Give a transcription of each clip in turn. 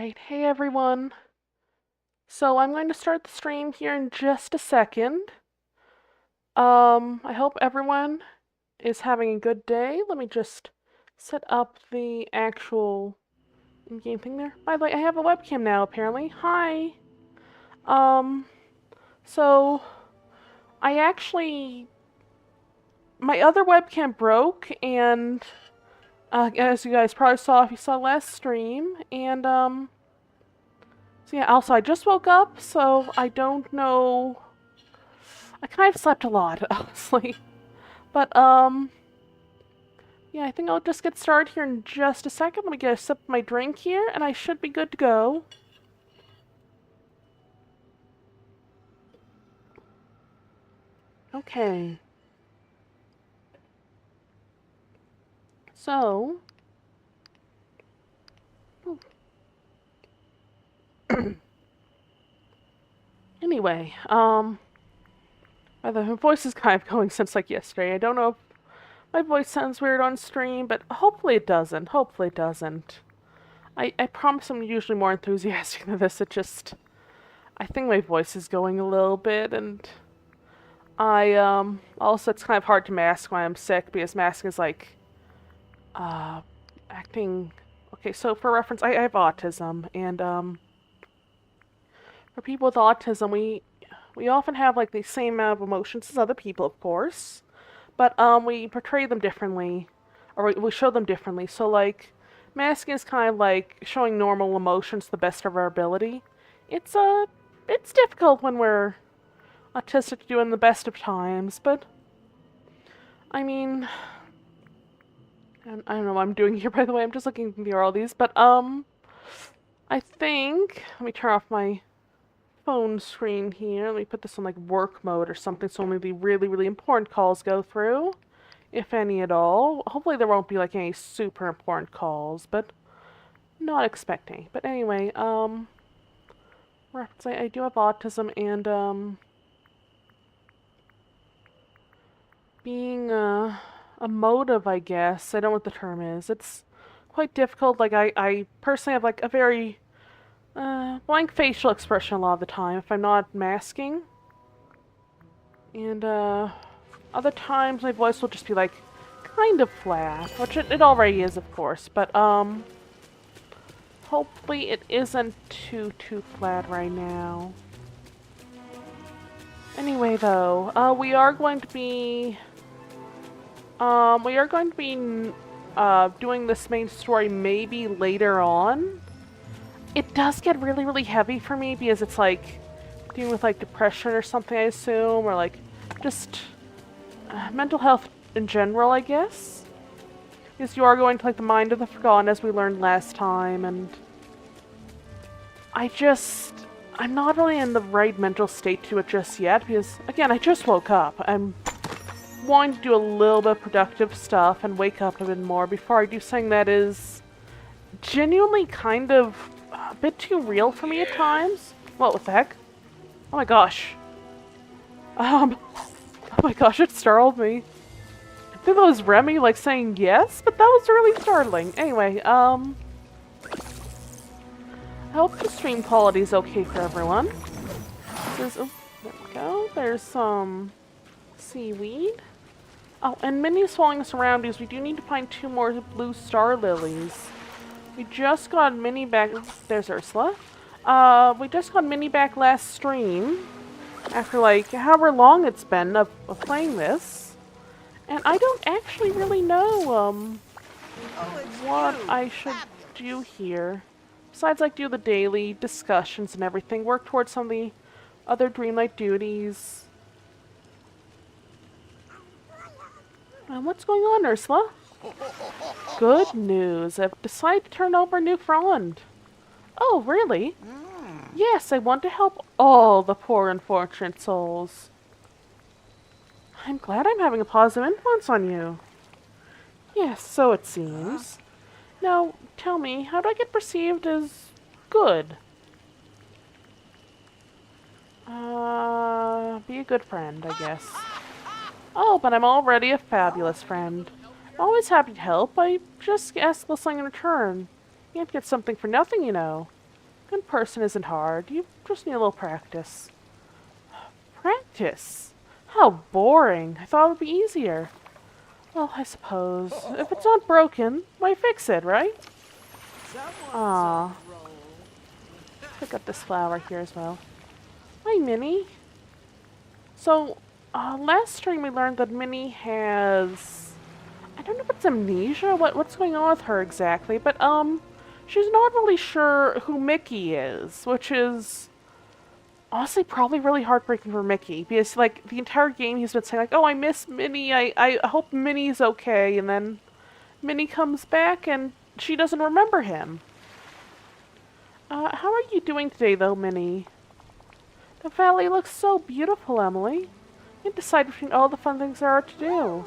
Alright, hey everyone. So I'm going to start the stream here in just a second. I hope everyone is having a good day. Let me just set up the actual in-game thing there. By the way, I have a webcam now apparently. Hi. Um, so I actually my other webcam broke and as you guys probably saw if you saw last stream and so yeah, also I just woke up, so I don't know. I kind of slept a lot, honestly. But, yeah, I think I'll just get started here in just a second. Let me get a sip of my drink here, and I should be good to go. Okay. So... anyway, my voice is kind of going since, like, yesterday. I don't know if my voice sounds weird on stream, but hopefully it doesn't. Hopefully it doesn't. I promise I'm usually more enthusiastic than this. It just... I think my voice is going a little bit, and also it's kind of hard to mask when I'm sick, because masking is like, acting... Okay, so for reference, I have autism, and, for people with autism, we often have, like, the same amount of emotions as other people, of course, but, we portray them differently, or we show them differently, so, like, masking is kind of like showing normal emotions to the best of our ability. It's difficult when we're autistic to do in the best of times, but I mean, I don't know what I'm doing here, by the way. I'm just looking through all these, but I think let me turn off my phone screen here. Let me put this on like work mode or something, so only the really important calls go through, if any at all. Hopefully there won't be like any super important calls, but not expecting. But anyway, reference, I do have autism, and being a motive, I guess. I don't know what the term is. It's quite difficult. Like, I personally have, like, a very blank facial expression a lot of the time if I'm not masking. And, other times my voice will just be, like, kind of flat, which it already is, of course. But, hopefully it isn't too flat right now. Anyway, though, we are going to be doing this main story maybe later on. It does get really heavy for me because it's like dealing with like depression or something, I assume, or like just mental health in general, I guess. Because you are going to like the mind of the forgotten, as we learned last time, and I'm not really in the right mental state to it just yet because, again, I just woke up. I'm wanting to do a little bit of productive stuff and wake up a bit more before I do something that is genuinely kind of a bit too real for me at times. What the heck? Oh my gosh. Oh my gosh, it startled me. I think that was Remy, like, saying yes, but that was really startling. Anyway, I hope the stream quality is okay for everyone. Oh, there we go. There's some seaweed. Oh, and Minnie's following us around because we do need to find 2 more blue star lilies. We just got Minnie back. There's Ursula. We just got Minnie back last stream after like however long it's been of playing this, and I don't actually really know what I should do here. Besides, like, do the daily discussions and everything, work towards some of the other Dreamlight duties. What's going on, Ursula? Good news. I've decided to turn over a new frond. Oh, really? Yes, I want to help all the poor unfortunate souls. I'm glad I'm having a positive influence on you. Yes, so it seems. Now, tell me, how do I get perceived as good? Be a good friend, I guess. Oh, but I'm already a fabulous friend. I'm always happy to help. I just ask for something in return. You can't get something for nothing, you know. In person isn't hard. You just need a little practice. Practice? How boring. I thought it would be easier. Well, I suppose. If it's not broken, why fix it, right? Ah. Pick up this flower here as well. Hi, Minnie. So, last stream we learned that Minnie has... I don't know if it's amnesia, what's going on with her exactly, but, she's not really sure who Mickey is, which is... honestly probably really heartbreaking for Mickey, because, like, the entire game he's been saying, like, oh, I miss Minnie, I hope Minnie's okay, and then Minnie comes back and she doesn't remember him. How are you doing today, though, Minnie? The valley looks so beautiful, Emily. You can decide between all the fun things there are to do.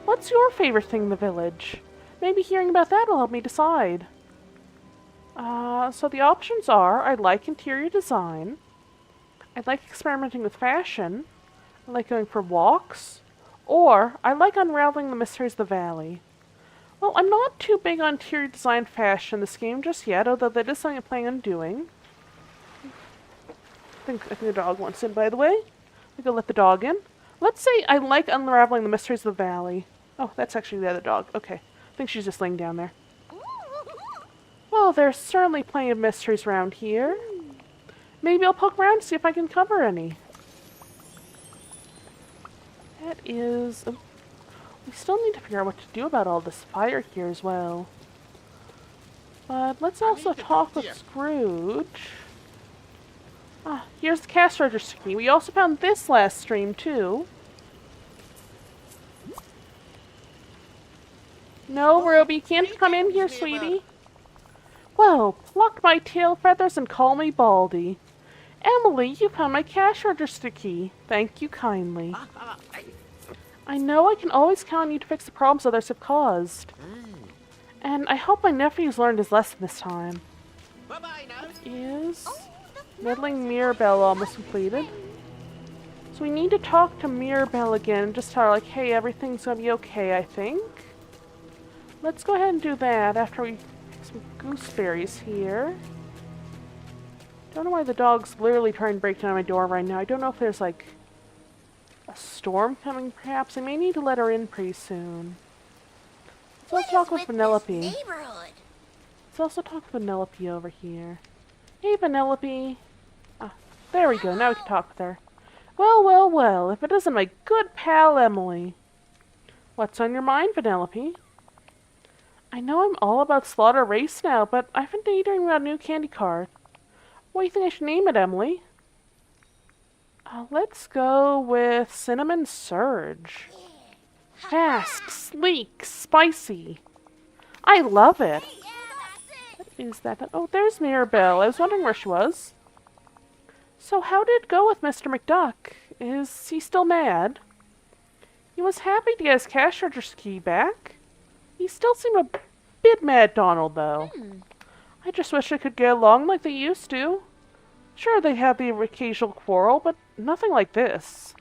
What's your favorite thing in the village? Maybe hearing about that will help me decide. So the options are, I like interior design, I like experimenting with fashion, I like going for walks, or I like unraveling the mysteries of the valley. Well, I'm not too big on interior design fashion in this game just yet, although that is something I'm planning on doing. I think the dog wants in, by the way. We go let the dog in. Let's say I like unraveling the mysteries of the valley. Oh, that's actually the other dog. Okay. I think she's just laying down there. Well, there's certainly plenty of mysteries around here. Maybe I'll poke around to see if I can cover any. That is... we still need to figure out what to do about all this fire here as well. But let's also talk with Scrooge. Ah, here's the cash register key. We also found this last stream, too. No, Ruby, you can't come in here, sweetie. Well, pluck my tail feathers and call me Baldy. Emily, you found my cash register key. Thank you kindly. I know I can always count on you to fix the problems others have caused. And I hope my nephew's learned his lesson this time. Is meddling Mirabelle almost completed? So we need to talk to Mirabelle again and just tell her, like, hey, everything's gonna be okay, I think. Let's go ahead and do that after we get some gooseberries here. Don't know why the dog's literally trying to break down my door right now. I don't know if there's, like, a storm coming, perhaps. I may need to let her in pretty soon. Let's talk with Penelope. Let's also talk with Penelope over here. Hey, Penelope. Ah, there we go. Now we can talk with her. Well, well, well. If it isn't my good pal, Emily. What's on your mind, Penelope? I know I'm all about Slaughter Race now, but I've been daydreaming about a new candy card. What do you think I should name it, Emily? Let's go with Cinnamon Surge. Fast, sleek, spicy. I love it. What is that? Oh, there's Mirabelle. I was wondering where she was. So how did it go with Mr. McDuck? Is he still mad? He was happy to get his cash register key back. He still seemed a bit mad, Donald, though. I just wish they could get along like they used to. Sure, they have the occasional quarrel, but nothing like this.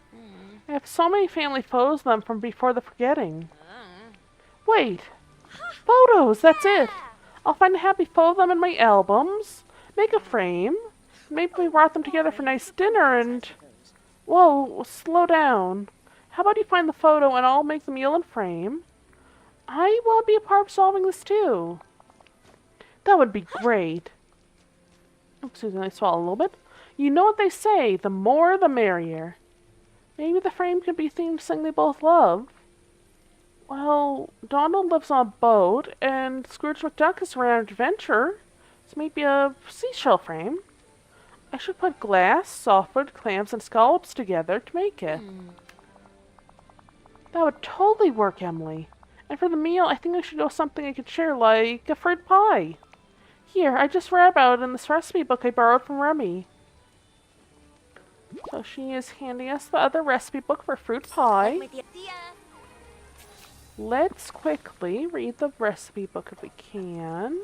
I have so many family photos of them from before the forgetting. Wait! Photos! That's it! I'll find a happy photo of them in my albums, make a frame, maybe we brought them together for a nice dinner and... Whoa, slow down. How about you find the photo and I'll make the meal and frame? I want to be a part of solving this too. That would be great. Excuse me, I swallow a little bit. You know what they say, the more the merrier. Maybe the frame could be themed to something they both love. Well, Donald lives on a boat, and Scrooge McDuck is around adventure. So maybe a seashell frame. I should put glass, softwood, clams, and scallops together to make it. That would totally work, Emily. And for the meal, I think I should go with something I could share, like a fruit pie. Here, I just read about it in this recipe book I borrowed from Remy. So she is handing us the other recipe book for fruit pie. Let's quickly read the recipe book if we can.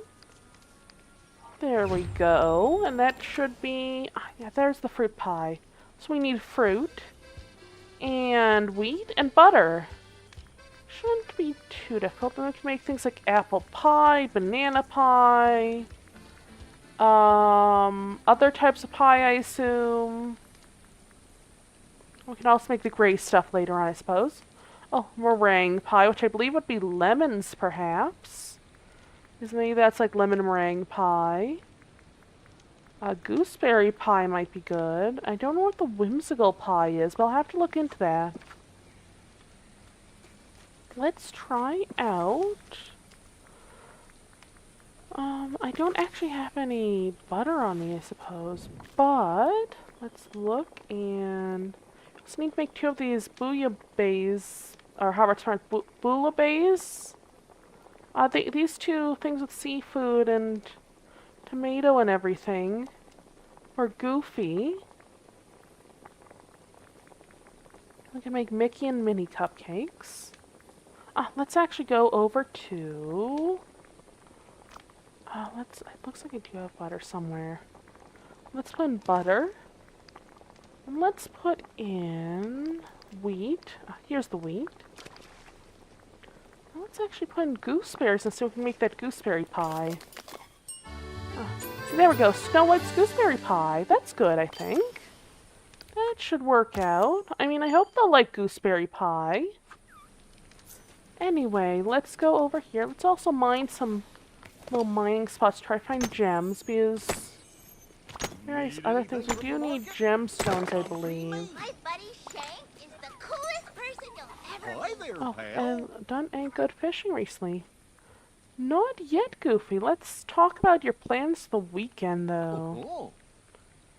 There we go. And that should be... yeah, there's the fruit pie. So we need fruit, and wheat, and butter. Shouldn't be too difficult. Then we can make things like apple pie, banana pie, Other types of pie, I assume. We can also make the gray stuff later on, I suppose. Oh, meringue pie, which I believe would be lemons, perhaps. Because maybe that's like lemon meringue pie. Gooseberry pie might be good. I don't know what the whimsical pie is, but I'll have to look into that. Let's try out... I don't actually have any butter on me, I suppose. But, let's look and... Just need to make 2 of these bouillabaisse, or however it's pronounced, bouillabaisse. These 2 things with seafood and tomato and everything are Goofy. We can make Mickey and Minnie cupcakes. Let's actually go over to... it looks like I do have butter somewhere. Let's put in butter. And let's put in wheat. Here's the wheat. Let's actually put in gooseberries and so we can make that gooseberry pie. See, there we go. Snow White's gooseberry pie. That's good, I think. That should work out. I mean, I hope they'll like gooseberry pie. Anyway, let's go over here. Let's also mine some little mining spots. Try to find gems, because various other things. We do need gemstones, I believe. My buddy Shank is the coolest person you'll ever meet. Hi there, Oh, pal. and done any good fishing recently? Not yet, Goofy. Let's talk about your plans for the weekend, though. Oh,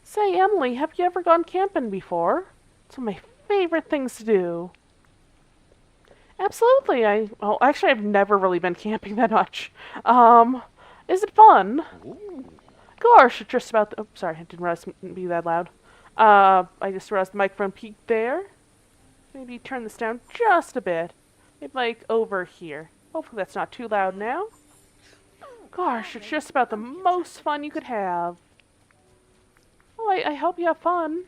Say, Emily, have you ever gone camping before? It's one of my favorite things to do. Absolutely. Well, actually, I've never really been camping that much. Is it fun? oh. Gosh, it's just about oh, sorry, I didn't realize it would be that loud. I just realized the microphone peaked there. Maybe turn this down just a bit. Maybe like over here. Hopefully that's not too loud now. Gosh, it's just about the most fun you could have. Oh, I hope you have fun.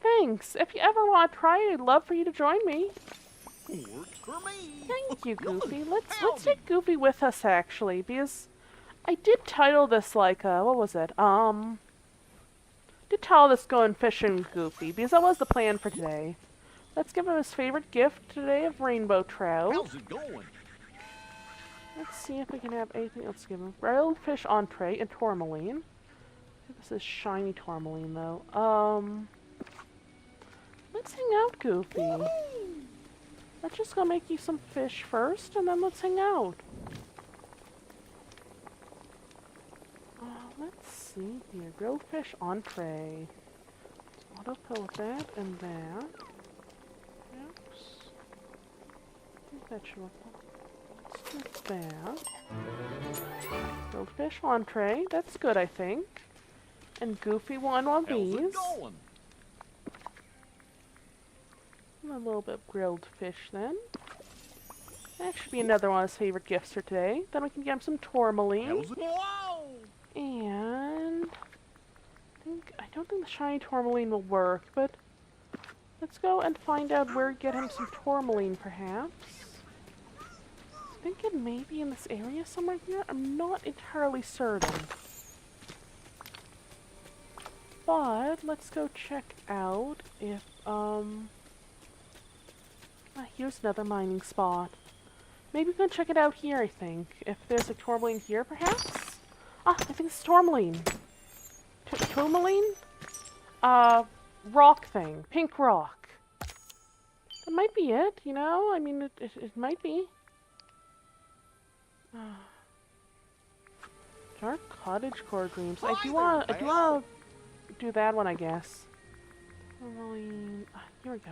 Thanks. If you ever want to try it, I'd love for you to join me. Works for me. Thank you, Goofy. Let's take Goofy with us, actually, because I did title this like, what was it? Did title this Going Fishing Goofy, because that was the plan for today. Let's give him his favorite gift today of rainbow trout. How's it going? Let's see if we can have anything else to give him. Grilled fish entree and tourmaline. This is shiny tourmaline, though. Let's hang out, Goofy. Let's just go make you some fish first, and then let's hang out. Let's see here. Grilled fish entree. Autofill with that and that. Oops. I think that should work. Let's do that. Grilled fish entree. That's good, I think. And Goofy wanted one of How's these. it going? And a little bit of grilled fish then. That should be another one of his favorite gifts for today. Then we can get him some tourmaline. How's it? Wow! And I don't think the shiny tourmaline will work, but let's go and find out where to get him some tourmaline, perhaps. I think it may be in this area somewhere here. I'm not entirely certain. But let's go check out if here's another mining spot. Maybe we can check it out here, I think. If there's a tourmaline here, perhaps? I think it's tourmaline. Tourmaline? Rock thing. Pink rock. That might be it, you know? I mean, it might be. Dark cottage core dreams. I do wanna do that one, I guess. Tourmaline. Here we go.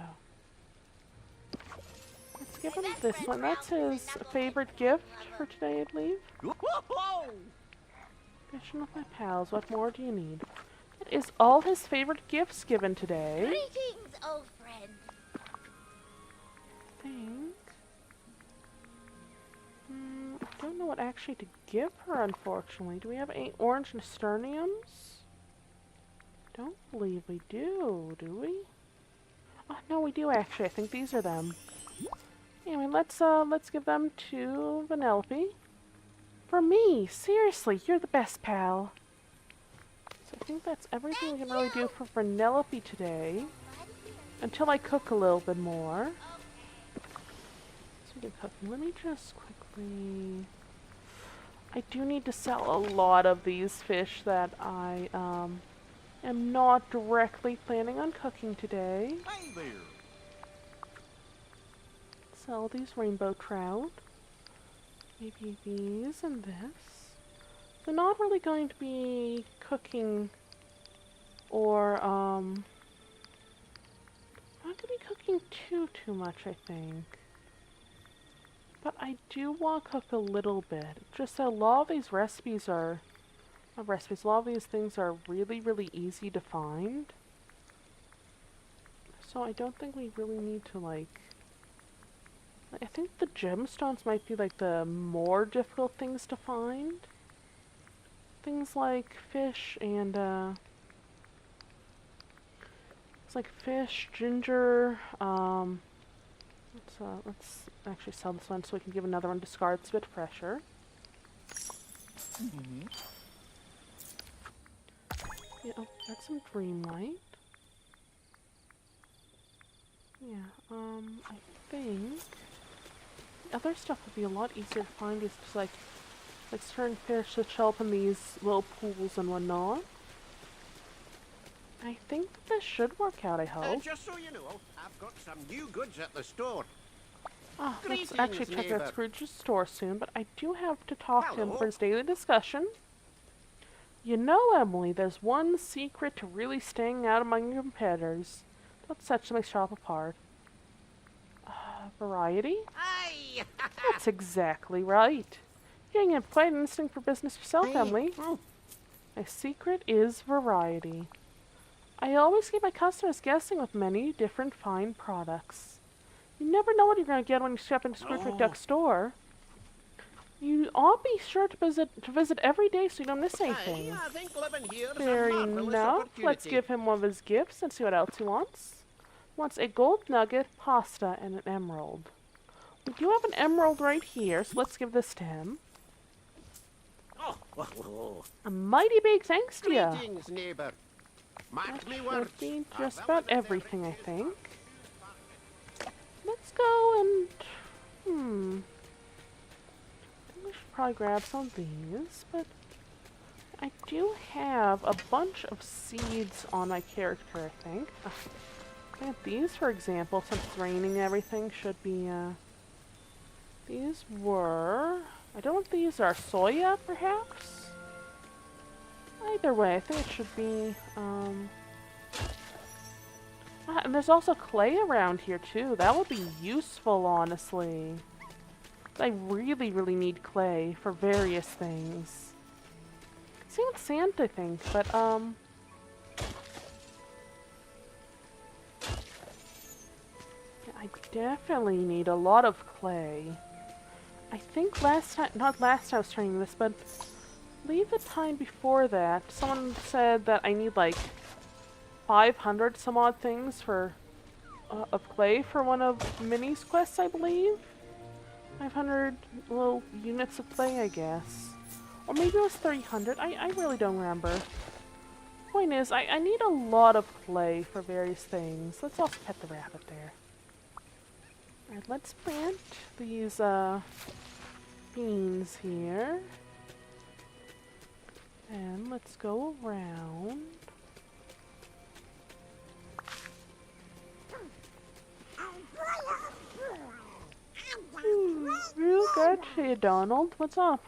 Let's give him this one. That's his favorite gift for today, I believe. Whoa! Fishing with my pals. What more do you need? That is all his favorite gifts given today. Greetings, old friend. I think. I don't know what actually to give her, unfortunately. Do we have any orange nasturtiums? Don't believe we do we? Oh, no, we do actually. I think these are them. Anyway, let's give them to Vanellope. For me, seriously, you're the best pal. I think that's everything we can really do for Vanellope today. Until I cook a little bit more. Speaking of cooking, let me just quickly... I do need to sell a lot of these fish that I am not directly planning on cooking today. Hey there. Sell these rainbow trout. Maybe these and this. They're not really going to be cooking or not going to be cooking too much, I think. But I do want to cook a little bit. Just that a lot of these recipes are... Not recipes, a lot of these things are really easy to find. So I don't think we really need to, like... I think the gemstones might be, like, the more difficult things to find. Things like fish and, it's like fish, ginger, let's actually sell this one so we can give another one discard. It's a bit fresher. Yeah, oh, that's some Dreamlight. Yeah, I think other stuff would be a lot easier to find is just like certain fish that show up in these little pools and whatnot. I think this should work out, I hope. Just so you know, I've got some new goods at the store. Ah, let's Greetings, actually check out neighbor. Scrooge's store soon, but I do have to talk to him Hello. for his daily discussion. You know, Emily, there's one secret to really staying out among your competitors. What sets my shop apart? Variety? Aye! That's exactly right. You have quite an instinct for business yourself, Emily. My secret is variety. I always keep my customers guessing with many different fine products. You never know what you're going to get when you step into Scrooge McDuck's store. You ought to be sure to visit every day so you don't miss anything. I think living here is Fair a marvelous enough. Let's opportunity. give him one of his gifts and see what else he wants. He wants a gold nugget, pasta, and an emerald. We do have an emerald right here, so let's give this to him. Oh, A mighty big thanks to you. greetings, neighbour. Mark That me words. should be I just will about visit everything, I day. think. Let's go and... I think we should probably grab some of these, but... I do have a bunch of seeds on my character, I think. I think these, for example, since it's raining and everything, should be, these were... I don't know if these are soya, perhaps? Either way, I think it should be, and there's also clay around here, too. That would be useful, honestly. I really need clay for various things. Same with sand, I think, but, I definitely need a lot of clay. I think last time, not last time I was trying this, but leave the time before that, someone said that I need like 500 some odd things for, of clay for one of Minnie's quests, I believe? 500 little units of clay, I guess. Or maybe it was 300, I really don't remember. Point is, I need a lot of clay for various things. Let's also pet the rabbit there. Alright, let's plant these, beans here. And let's go around. Real good to you, Donald. What's up?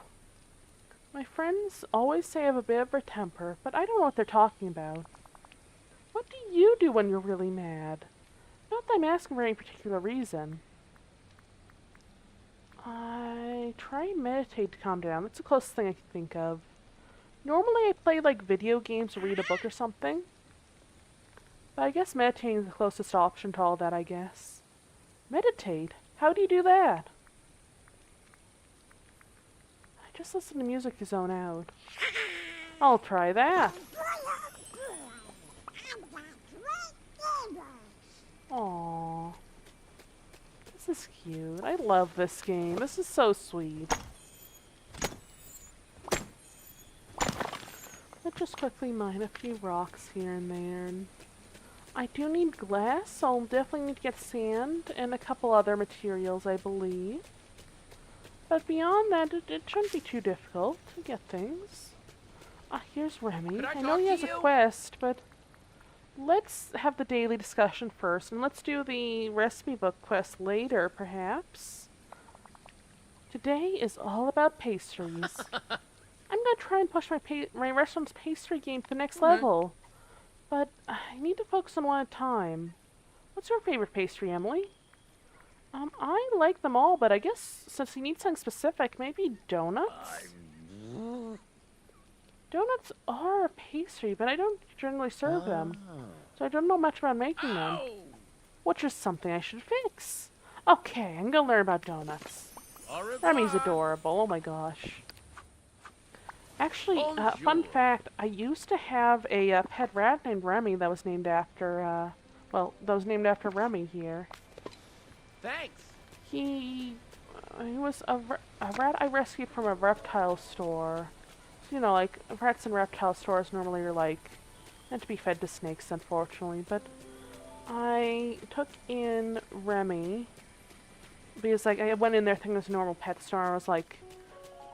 My friends always say I have a bit of a temper, but I don't know what they're talking about. What do you do when you're really mad? Not that I'm asking for any particular reason. I try and meditate to calm down. That's the closest thing I can think of. Normally I play like video games or read a book or something. But I guess meditating is the closest option to all that, I guess. Meditate? How do you do that? I just listen to music to zone out. I'll try that. Aww. This is cute. I love this game. This is so sweet. The just quickly mine a few rocks here and there. And I do need glass, so I'll definitely need to get sand and a couple other materials, I believe. But beyond that, it shouldn't be too difficult to get things. Ah, here's Remy. Could I I know talk he to has a you? quest, but let's have the daily discussion first, and let's do the recipe book quest later, perhaps. Today is all about pastries. I'm gonna try and push my restaurant's pastry game to the next level, but I need to focus on one at a time. What's your favorite pastry, Emily? I like them all, but I guess since you need something specific, maybe donuts? Donuts are a pastry, but I don't generally serve them, so I don't know much about making them. Ow! Which is something I should fix. Okay, I'm gonna learn about donuts. Au revoir. Remy's adorable, oh my gosh. Actually, fun Bonjour. fact, I used to have a pet rat named Remy that was named after, that was named after Remy here. Thanks. He was a rat I rescued from a reptile store. So, you know, like, rats in reptile stores normally are, like, meant to be fed to snakes, unfortunately, but I took in Remy because, like, I went in there thinking it was a normal pet store, and I was like,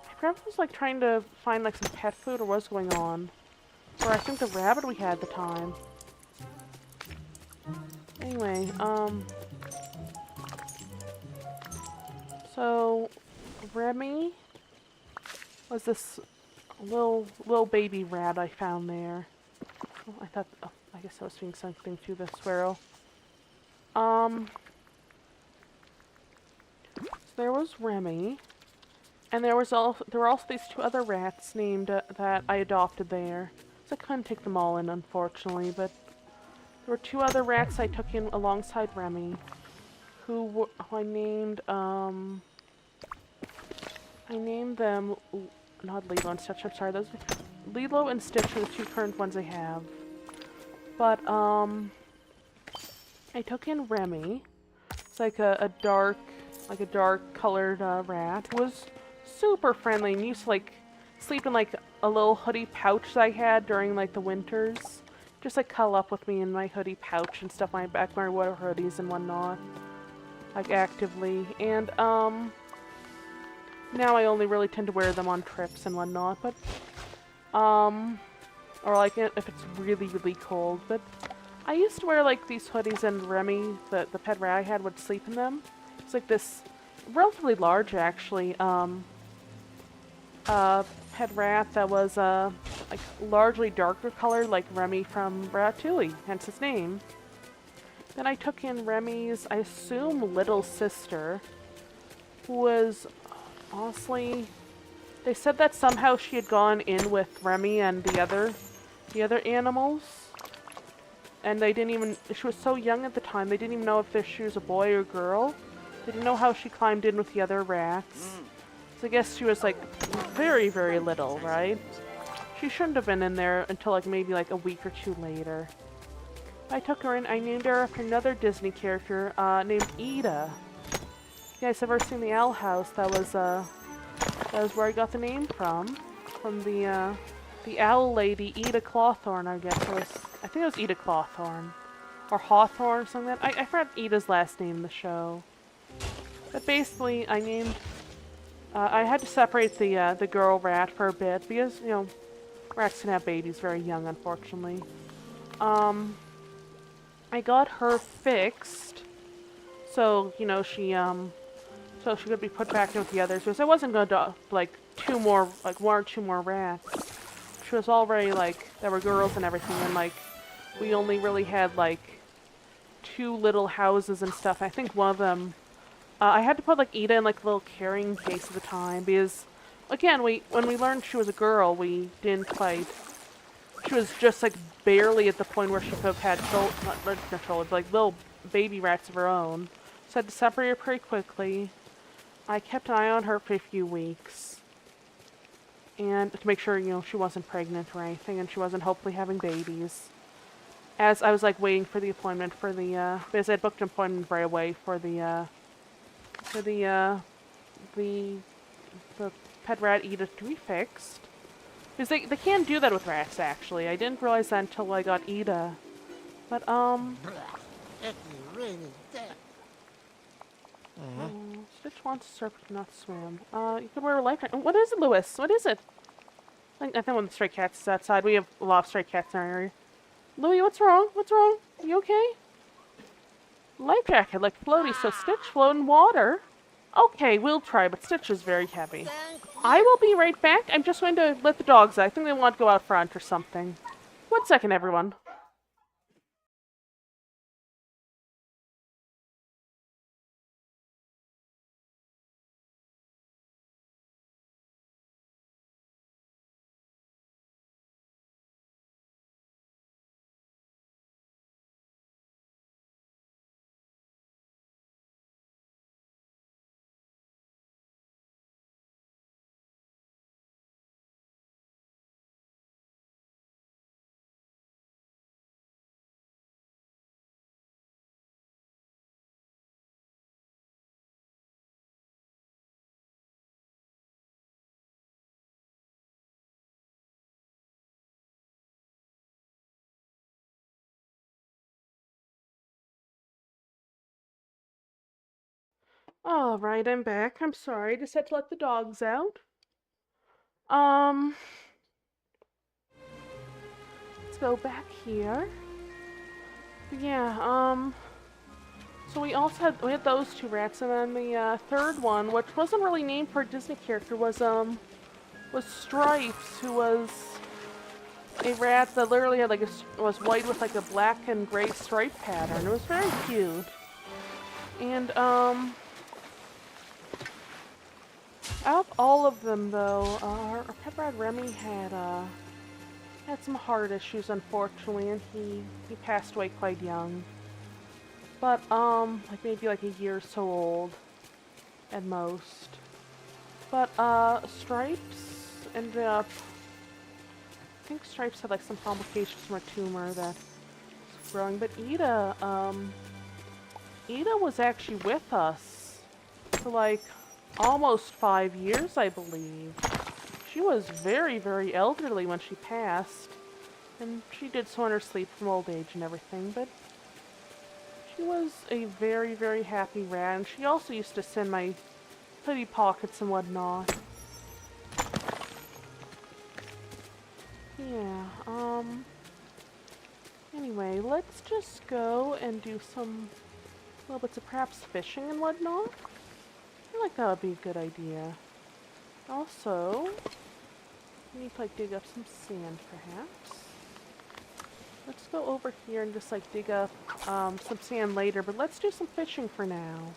I forgot if I was, like, trying to find, like, some pet food or what was going on. Or I think the rabbit we had at the time. Anyway, so Remy was this little baby rat I found there. Oh, I guess I was doing something to the squirrel. So there was Remy, and there were also these two other rats named that I adopted there. So I couldn't take them all in, unfortunately, but there were two other rats I took in alongside Remy, who I named them not Lilo and Stitch. I'm sorry, those Lilo and Stitch are the two current ones I have. But I took in Remy. It's like a dark colored rat who was super friendly and used to like sleep in like a little hoodie pouch that I had during like the winters. Just like cuddle up with me in my hoodie pouch and stuff my back my water hoodies and whatnot. Like actively. And now I only really tend to wear them on trips and whatnot, but or like if it's really, really cold, but I used to wear like these hoodies and Remy, the pet rat I had, would sleep in them. It's like this relatively large actually, pet rat that was like largely darker colored like Remy from Ratatouille, hence its name. Then I took in Remy's, I assume, little sister, who was honestly, they said that somehow she had gone in with Remy and the other animals, and they didn't even, she was so young at the time, they didn't even know if she was a boy or girl. They didn't know how she climbed in with the other rats. So I guess she was like very, very little, right? She shouldn't have been in there until like maybe like a week or two later. I took her in, I named her after another Disney character named Ida. You guys ever seen the Owl House? That was where I got the name from the owl lady, Ida Clawthorne, I guess. I think it was Ida Clawthorne. Or Hawthorne or something like that. I forgot Ida's last name in the show. But basically, I named... I had to separate the girl rat for a bit, because, you know, rats can have babies very young, unfortunately. I got her fixed, so, you know, so she could be put back in with the others, because I wasn't going to, like, one or two more rats. She was already, like, there were girls and everything, and, like, we only really had, like, two little houses and stuff. I think one of them, I had to put, like, Ida in, like, a little carrying case at the time, because, again, when we learned she was a girl, we didn't quite, she was just, like, barely at the point where she could have had not children, but, like, little baby rats of her own. So I had to separate her pretty quickly. I kept an eye on her for a few weeks. And to make sure, you know, she wasn't pregnant or anything, and she wasn't hopefully having babies. As I was, like, waiting for the appointment for the, because I had booked an appointment right away for the pet rat Ida to be fixed. Because they can do that with rats, actually. I didn't realize that until I got Ida. But, If you really did. Stitch wants to surf, but not swim. You could wear a life jacket. What is it, Lewis? What is it? I think one of the stray cats is outside. We have a lot of stray cats in our area. Louie, what's wrong? What's wrong? You okay? Life jacket, like floaty, so Stitch float in water. Okay, we'll try, but Stitch is very heavy. I will be right back. I'm just going to let the dogs out. I think they want to go out front or something. 1 second, everyone. Alright, I'm back. I'm sorry. Just had to let the dogs out. Let's go back here. Yeah, so we had those 2 rats, and then the third one, which wasn't really named for a Disney character, was Stripes, who was a rat that literally had was white with like a black and gray stripe pattern. It was very cute. And out of all of them, though, our pet rat Remy had some heart issues, unfortunately, and he passed away quite young. But like maybe like a year or so old, at most. But Stripes ended up. I think Stripes had like some complications from a tumor that was growing. But Ida was actually with us for like almost 5 years, I believe. She was very, very elderly when she passed, and she did so in her sleep from old age and everything, but she was a very, very happy rat, and she also used to send my hoodie pockets and whatnot. Yeah, anyway, let's just go and do some little bits of perhaps fishing and whatnot. I feel like that would be a good idea. Also, we need to like dig up some sand perhaps. Let's go over here and just like dig up some sand later, but let's do some fishing for now.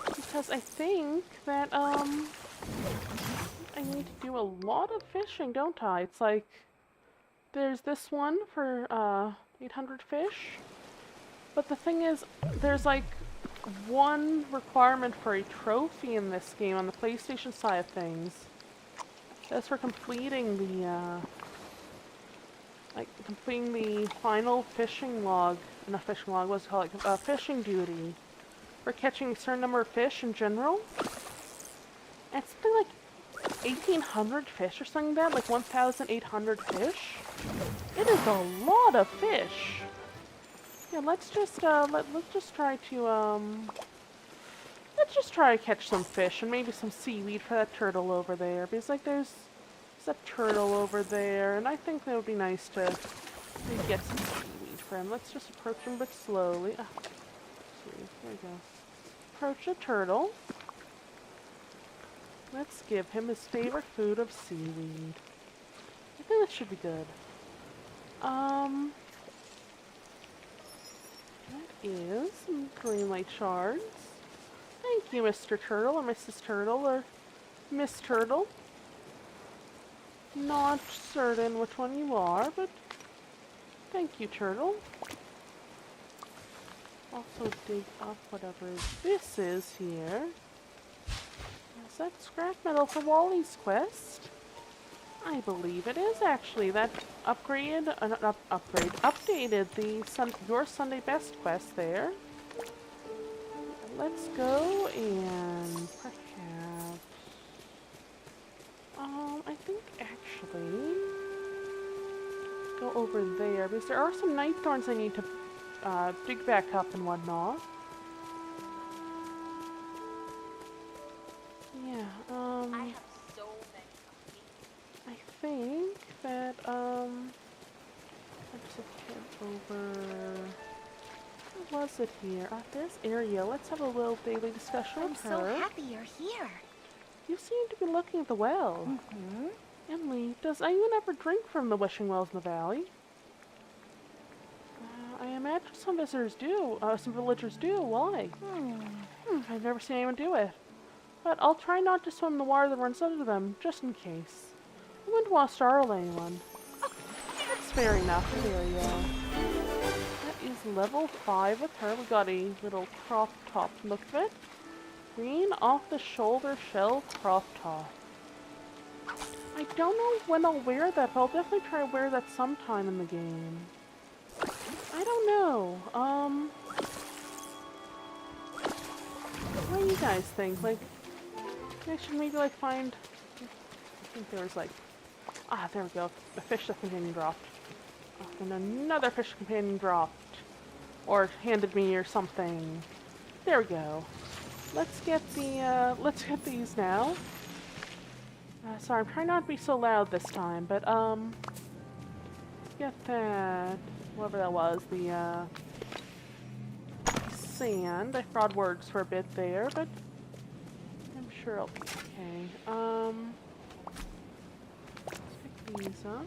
Because I think that I need to do a lot of fishing, don't I? It's like there's this one for 800 fish. But the thing is, there's like one requirement for a trophy in this game on the PlayStation side of things. That's for completing the completing the final fishing log, not fishing log, what's it called? Fishing duty for catching a certain number of fish in general. And it's something like 1,800 fish or something like that, like 1,800 fish. It is a lot of fish. Yeah, let's just try to catch some fish and maybe some seaweed for that turtle over there, because like there's a turtle over there, and I think that would be nice to maybe get some seaweed for him. Let's just approach him a bit slowly. There we go. Approach the turtle. Let's give him his favorite food of seaweed. I think that should be good. That is some Dreamlight shards. Thank you, Mr. Turtle, or Mrs. Turtle, or Miss Turtle. Not certain which one you are, but thank you, Turtle. Also dig up whatever this is here. Is that scrap metal for Wally's quest? I believe it is actually. That updated the your Sunday best quest there. Let's go and perhaps I think actually go over there because there are some night thorns I need to dig back up and whatnot. Yeah, I have so many. I think that, let's just head over, where was it here? There's Ariel. Let's have a little daily discussion I'm with so her. happy you're here. You seem to be looking at the well. Mm-hmm. Emily, does anyone ever drink from the wishing wells in the valley? I imagine some visitors do, some villagers do. Why? I've never seen anyone do it. But I'll try not to swim in the water that runs under them, just in case. I wouldn't want to startle anyone. That's fair enough. There you go. That is level 5 with her. We got a little crop top look of it. Green off-the-shoulder shell crop top. I don't know when I'll wear that, but I'll definitely try to wear that sometime in the game. I don't know. What do you guys think? Like, I should maybe like find. I think there was like. There we go. A fish companion dropped. Oh, and another fish companion dropped, or handed me or something. There we go. Let's get the. Let's get these now. Sorry, I'm trying not to be so loud this time, but get that. Whatever that was, the sand. I forgot words for a bit there, but I'm sure I'll be okay. Let's pick these up.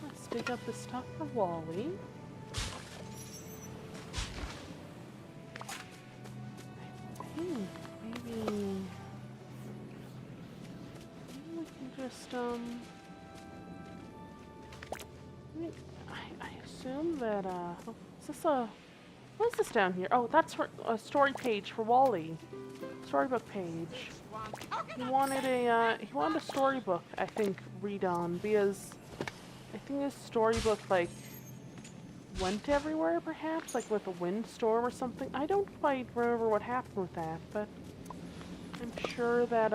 Let's dig up the stuff for Wally. I think maybe we can just I assume that is this a what is this down here? Oh, that's for a story page for Wally. Storybook page. He wanted a storybook, I think, redone because I think his storybook like went everywhere perhaps, like with a windstorm or something. I don't quite remember what happened with that, but I'm sure that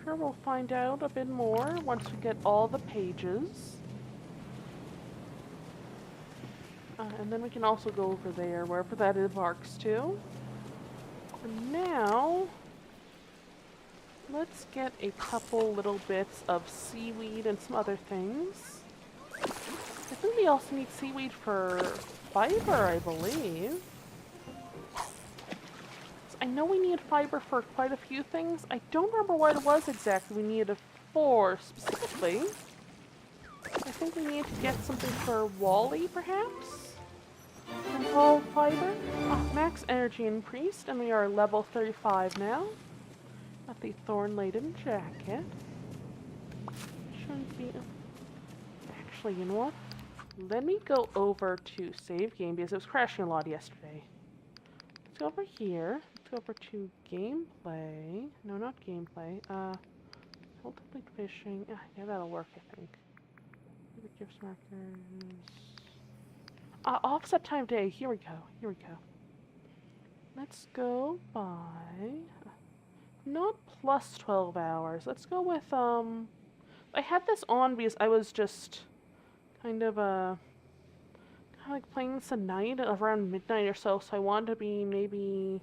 sure we'll find out a bit more once we get all the pages. And then we can also go over there, wherever that embarks to. And now, let's get a couple little bits of seaweed and some other things. I think we also need seaweed for fiber, I believe. So I know we need fiber for quite a few things. I don't remember what it was exactly we needed it for specifically. I think we need to get something for Wally, perhaps? Involve fiber. Max energy increased, and we are level 35 now. Got the thorn-laden jacket. Shouldn't be. Actually, you know what? Let me go over to save game because it was crashing a lot yesterday. Let's go over here. Let's go over to gameplay. No, not gameplay. Ultimately fishing. Yeah, that'll work, I think. Gifts markers. Offset time of day. Here we go. Here we go. Let's go by not plus 12 hours. Let's go with I had this on because I was just kind of like playing this at night around midnight or so, so I wanted to be maybe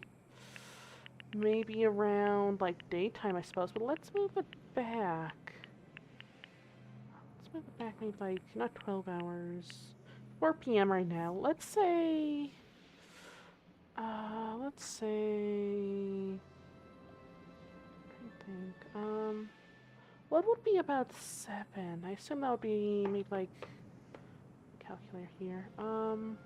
around like daytime, I suppose. But let's move it back. Let's move it back maybe like not 12 hours. 4 p.m. right now. Let's say I think what would be about 7? I assume that would be maybe like calculator here. And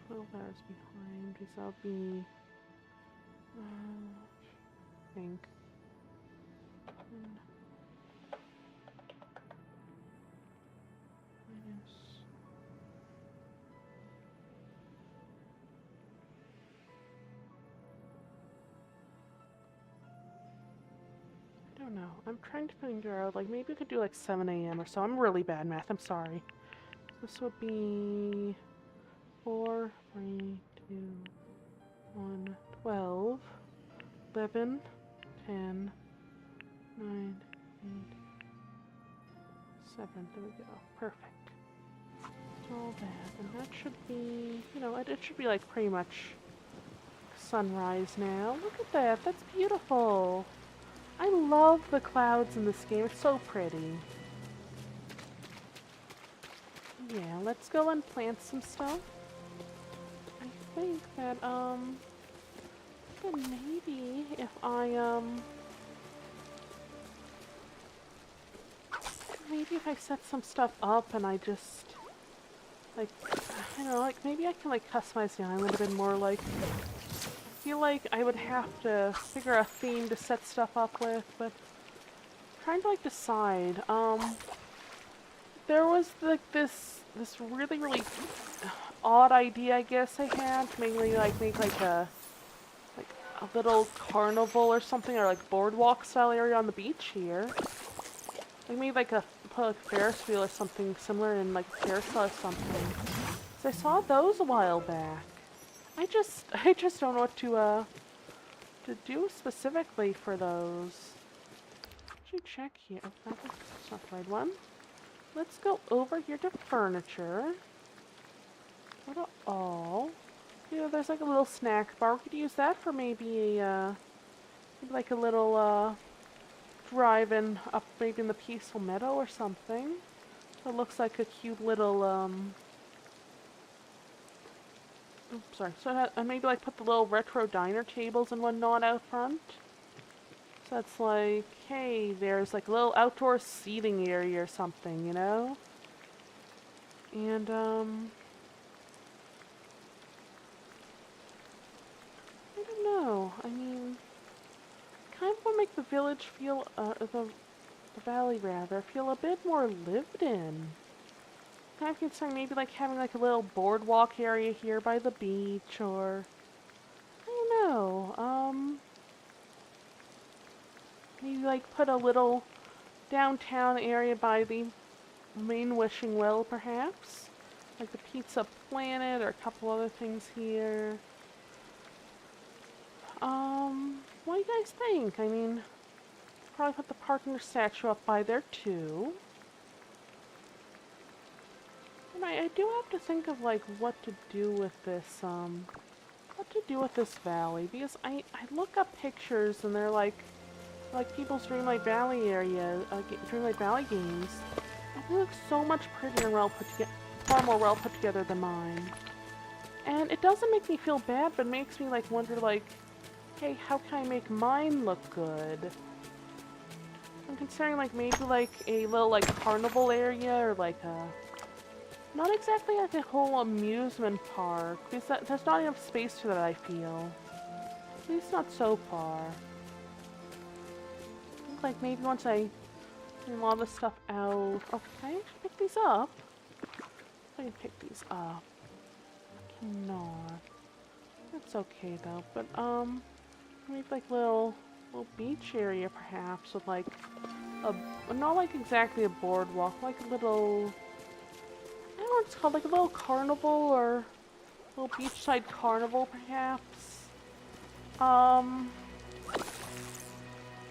12 hours behind, because that'll be I think minus I don't know. I'm trying to figure out, like, maybe we could do like 7 a.m. or so. I'm really bad at math. I'm sorry. This would be 4, 3, 2, 1, 12, 11, 10, 9, 8, 7. There we go. Perfect. All that, and that should be, you know, it should be like pretty much sunrise now. Look at that. That's beautiful. I love the clouds in this game. It's so pretty. Yeah, let's go and plant some stuff. I think that, maybe if maybe if I set some stuff up and I just, like, I don't know, like, maybe I can, like, customize the island a bit more, like, I feel like I would have to figure a theme to set stuff up with, but I'm trying to, like, decide, there was, like, this really odd idea, I guess, I had to mainly, like, make, like a little carnival or something, or, like, boardwalk style area on the beach here. Like, maybe, like, put, like, a Ferris wheel or something similar in, like, a carousel or something. 'Cause I saw those a while back. I just don't know what to do specifically for those. Actually, check here. Oh, that's not the right one. Let's go over here to furniture. Go to all. Yeah, there's like a little snack bar. We could use that for maybe a, maybe like a little, drive-in up maybe in the Peaceful Meadow or something. It looks like a cute little, oops, sorry. So maybe like put the little retro diner tables and whatnot out front. So that's like, hey, there's like a little outdoor seating area or something, you know? And, I don't know. I mean, kind of want to make the village feel, the valley rather, feel a bit more lived in. Kind of considering maybe like having like a little boardwalk area here by the beach, or I don't know. Maybe like put a little downtown area by the main wishing well, perhaps, like the Pizza Planet or a couple other things here. What do you guys think? I mean, probably put the partner statue up by there too. And I do have to think of like what to do with this, valley, because I look up pictures and they're like people's Dreamlight Valley area, Dreamlight Valley games. And they look so much prettier and well put together, far more well put together than mine. And it doesn't make me feel bad, but makes me like wonder like, hey, how can I make mine look good? I'm considering like maybe like a little like carnival area or like a, not exactly like a whole amusement park, because there's not enough space for that, I feel. At least not so far. I think like maybe once I clean all this stuff out. Oh, can I actually pick these up? I can pick these up. I cannot. That's okay though, but maybe like little beach area perhaps with like a, not like exactly a boardwalk, like a little, I don't know what it's called, like a little carnival or a little beachside carnival perhaps.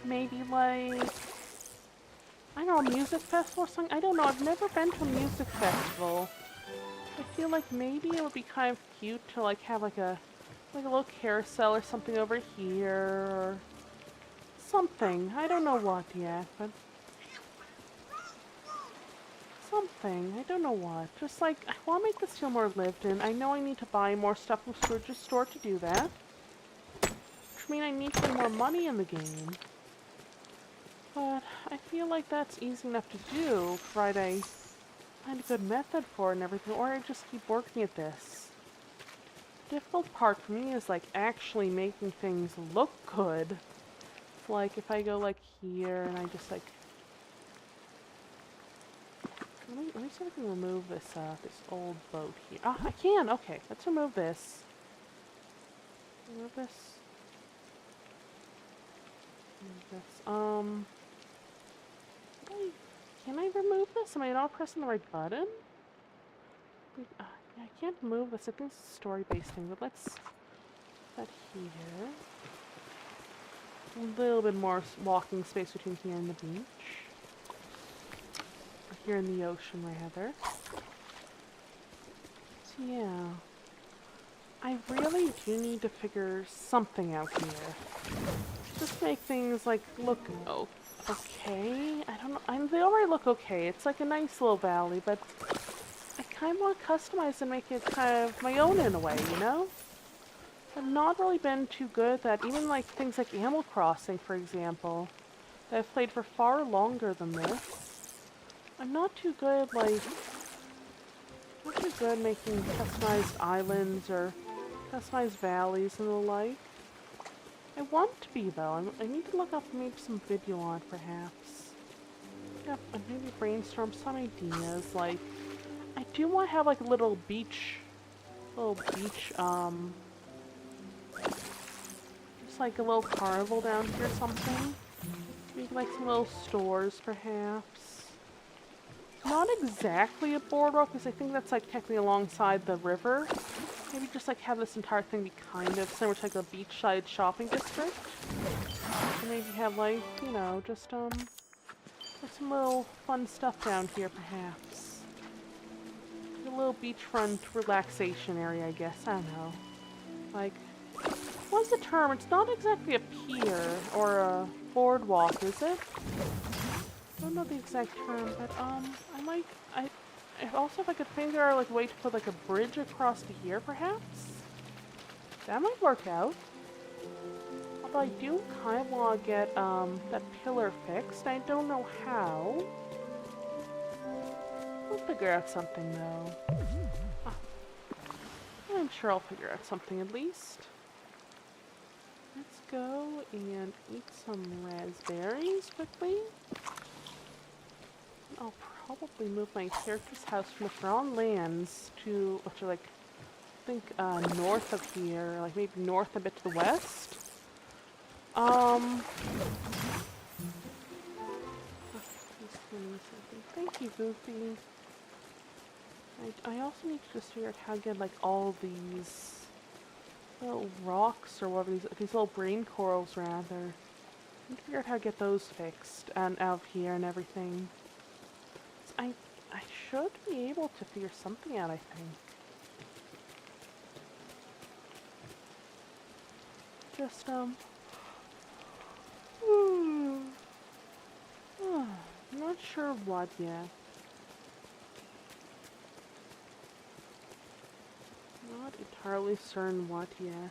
Maybe like, I don't know, a music festival or something? I don't know, I've never been to a music festival. I feel like maybe it would be kind of cute to like have like a little carousel or something over here or something. I don't know what yet, but something. I don't know what. Just like, I want to make this feel more lived in. I know I need to buy more stuff from Scrooge's store to do that. Which means I need to pay more money in the game. But I feel like that's easy enough to do, provided I find a good method for it and everything, or I just keep working at this. The difficult part for me is like actually making things look good. It's like if I go like here and I just like, let me see if I can remove this this old boat here. Ah, I can. Okay, let's remove this. Remove this. Remove this. Can I remove this? Am I not pressing the right button? I can't move this. I think it's a story-based thing, but let's put that here. A little bit more walking space between here and the beach. Or here in the ocean, rather. So yeah. I really do need to figure something out here. Just make things, like, look okay. I don't know. They already look okay. It's like a nice little valley, but I kind of want to customize and make it kind of my own in a way, you know? I've not really been too good at that. Even like things like Animal Crossing, for example, that I've played for far longer than this. I'm not too good, like, making customized islands or customized valleys and the like. I want to be, though. I need to look up maybe some video on it, perhaps. Yep, and maybe brainstorm some ideas, like, I do want to have, like, a little beach, just like a little carnival down here or something. Maybe like some little stores, perhaps. Not exactly a boardwalk, because I think that's like technically alongside the river. Maybe just like have this entire thing be kind of similar to like a beachside shopping district. And maybe have like, you know, just like some little fun stuff down here, perhaps. A little beachfront relaxation area, I guess. I don't know. Like, what's the term? It's not exactly a pier or a boardwalk, is it? I don't know the exact term, but also if I could figure out like a way to put like a bridge across to here, perhaps that might work out. Although I do kind of want to get that pillar fixed. I don't know how. We'll figure out something though. I'm sure I'll figure out something at least. Let's go and eat some raspberries quickly. I'll probably move my character's house from the Thrawn lands to, which are like, I think north of here, like maybe north a bit to the west. Thank you, Goofy. I also need to just figure out how to get like all these little rocks or whatever, these little brain corals rather. I need to figure out how to get those fixed and out of here and everything. I should be able to figure something out, I think. Just I'm not sure what yet. Not entirely certain what yet.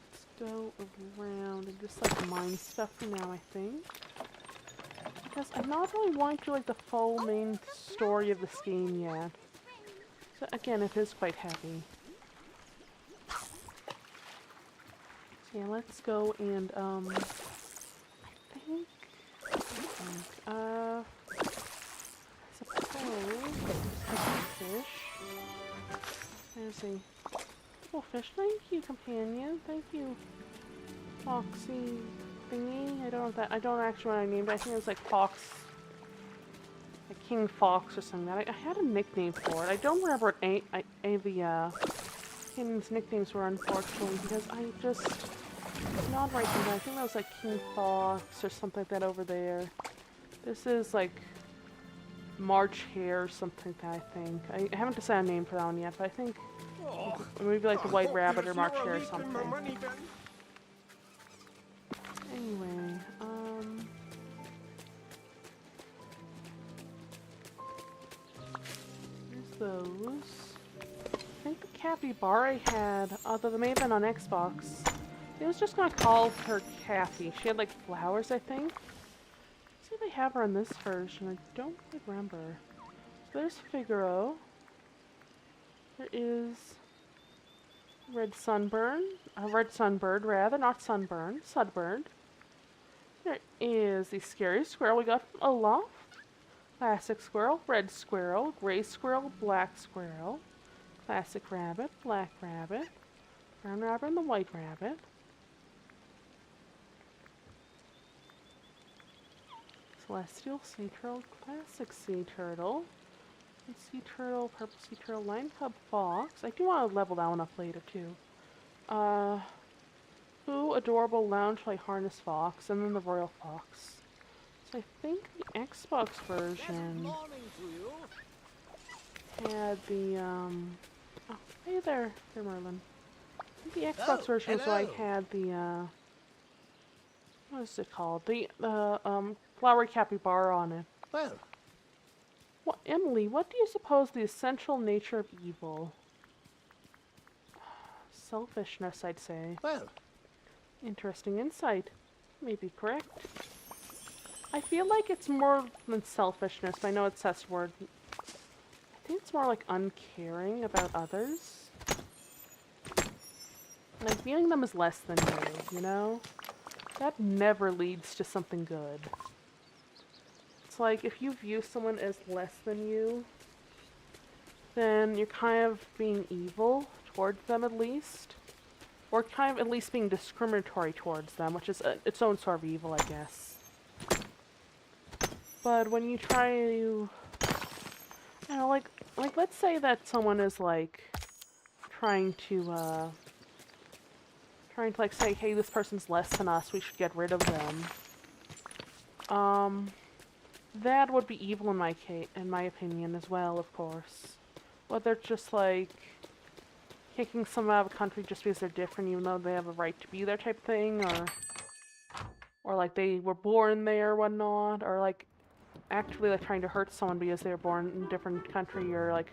Let's go around and just like mine stuff for now, I think. Because I'm not really wanting to like the full main story of this game yet. So again, it is quite heavy. So yeah, let's go and I think I suppose fish. There's a little fish. Thank you, companion. Thank you, Foxy thingy. I don't know if that. I don't actually know what I named it. I think it was like Fox, like King Fox or something. I had a nickname for it. I don't remember what any of the King's nicknames were, unfortunately, because I just not right now. I think that was like King Fox or something like that over there. This is like March Hare or something like that, I think. I haven't decided a name for that one yet, but I think maybe like the White Rabbit or March Hare or something. Anyway, there's those. I think the capybara I had, although they may have been on Xbox, I was just gonna call her Kathy. She had like flowers, I think. Let's see if they have her in this version. I don't quite remember. So there's Figaro. There is red sunburn, a red sunbird rather, not sunburn, sunbird. There is the scary squirrel we got from Olaf. Classic squirrel, red squirrel, gray squirrel, black squirrel. Classic rabbit, black rabbit, brown rabbit, and the white rabbit. Celestial sea turtle, classic sea turtle, and sea turtle, purple sea turtle, lion cub fox. I do want to level that one up later too. Who adorable loungefly harness fox, and then the royal fox. So I think the Xbox version had the oh, hey there, Merlin. I think the Xbox version was why I had the what is it called? The flowery capybara on it. Well, Well, Emily, what do you suppose the essential nature of evil? Selfishness, I'd say. well, Interesting insight. Maybe correct. I feel like it's more than selfishness, but I know it's S word. I think it's more like uncaring about others. Like viewing them as less than you know? That never leads to something good. It's like if you view someone as less than you, then you're kind of being evil towards them at least. Or kind of at least being discriminatory towards them, which is its own sort of evil, I guess. But when you try to, you know, like let's say that someone is like trying to like say, hey, this person's less than us, we should get rid of them. That would be evil in my opinion as well, of course. Whether it's just like kicking someone out of a country just because they're different, even though they have a right to be there type thing, or like they were born there or whatnot, or like actually like trying to hurt someone because they were born in a different country, or like,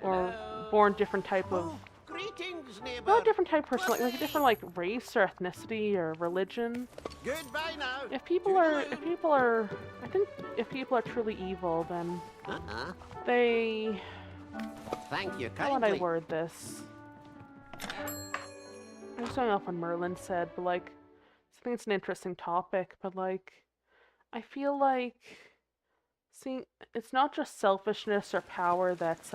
or born different type of, greetings, neighbor. not a different type of person, like a different like race or ethnicity or religion. Goodbye now. I think if people are truly evil, then they, Thank you how would I kindly. word this? I'm just going off what Merlin said, but like, I think it's an interesting topic, but like, I feel like it's not just selfishness or power that's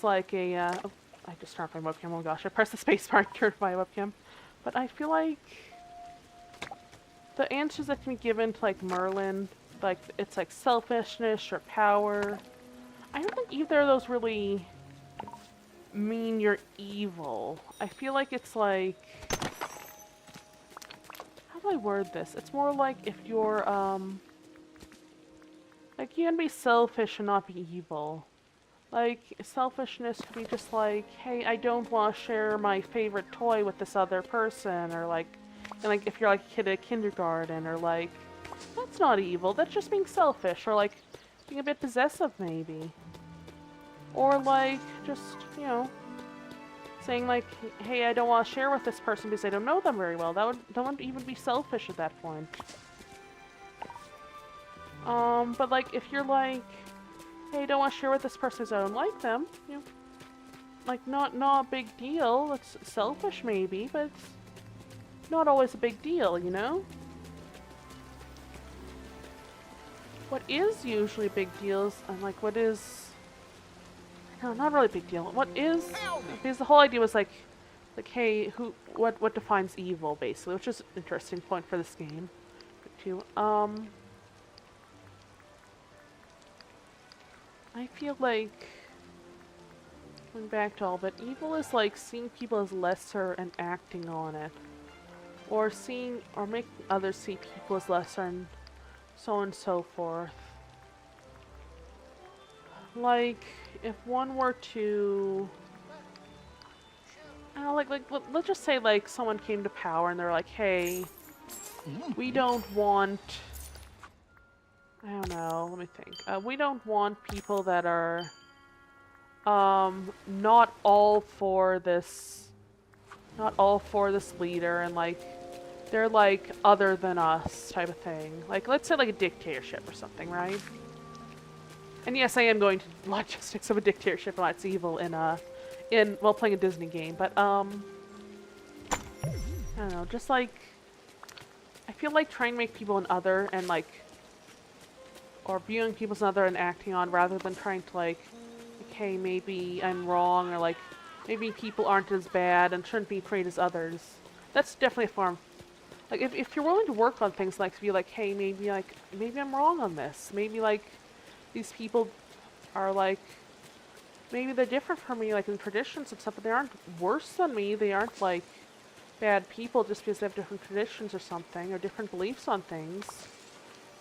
like a, oh, I just turned off my webcam, oh gosh, I pressed the space bar and turned my webcam. But I feel like the answers that can be given to like Merlin, like, it's like selfishness or power, I don't think either of those really mean you're evil. I feel like it's like, how do I word this? It's more like if you're, like you can be selfish and not be evil. Like, selfishness could be just like, hey, I don't want to share my favorite toy with this other person, or like, and like if you're like a kid at kindergarten, or like, that's not evil, that's just being selfish, or like, being a bit possessive maybe. Or like, just, you know, saying like, hey, I don't want to share with this person because I don't know them very well. That would even be selfish at that point. But like, if you're like, hey, I don't want to share with this person because I don't like them, you know, like, not a big deal. It's selfish maybe, but it's not always a big deal, you know? What is usually a big deal is, like, what is... No, not really a big deal. What is... Because the whole idea was, like, hey, what defines evil, basically, which is an interesting point for this game, too. I feel like, going back to all of it, evil is like seeing people as lesser and acting on it. Or making others see people as lesser and so forth. Like, if one were to... let's just say, like, someone came to power and they're like, hey, we don't want... I don't know, let me think. We don't want people that are not all for this leader, and like they're like other than us type of thing. Like, let's say like a dictatorship or something, right? And yes, I am going to logistics of a dictatorship and that's evil in while playing a Disney game. But I don't know, just like I feel like trying to make people an other and like or viewing people as another and acting on rather than trying to like, okay, maybe I'm wrong or like maybe people aren't as bad and shouldn't be treated as others. That's definitely a form. Like if you're willing to work on things like to be like, hey, maybe I'm wrong on this. Maybe like these people are like maybe they're different from me like in traditions and stuff, but they aren't worse than me. They aren't like bad people just because they have different traditions or something or different beliefs on things.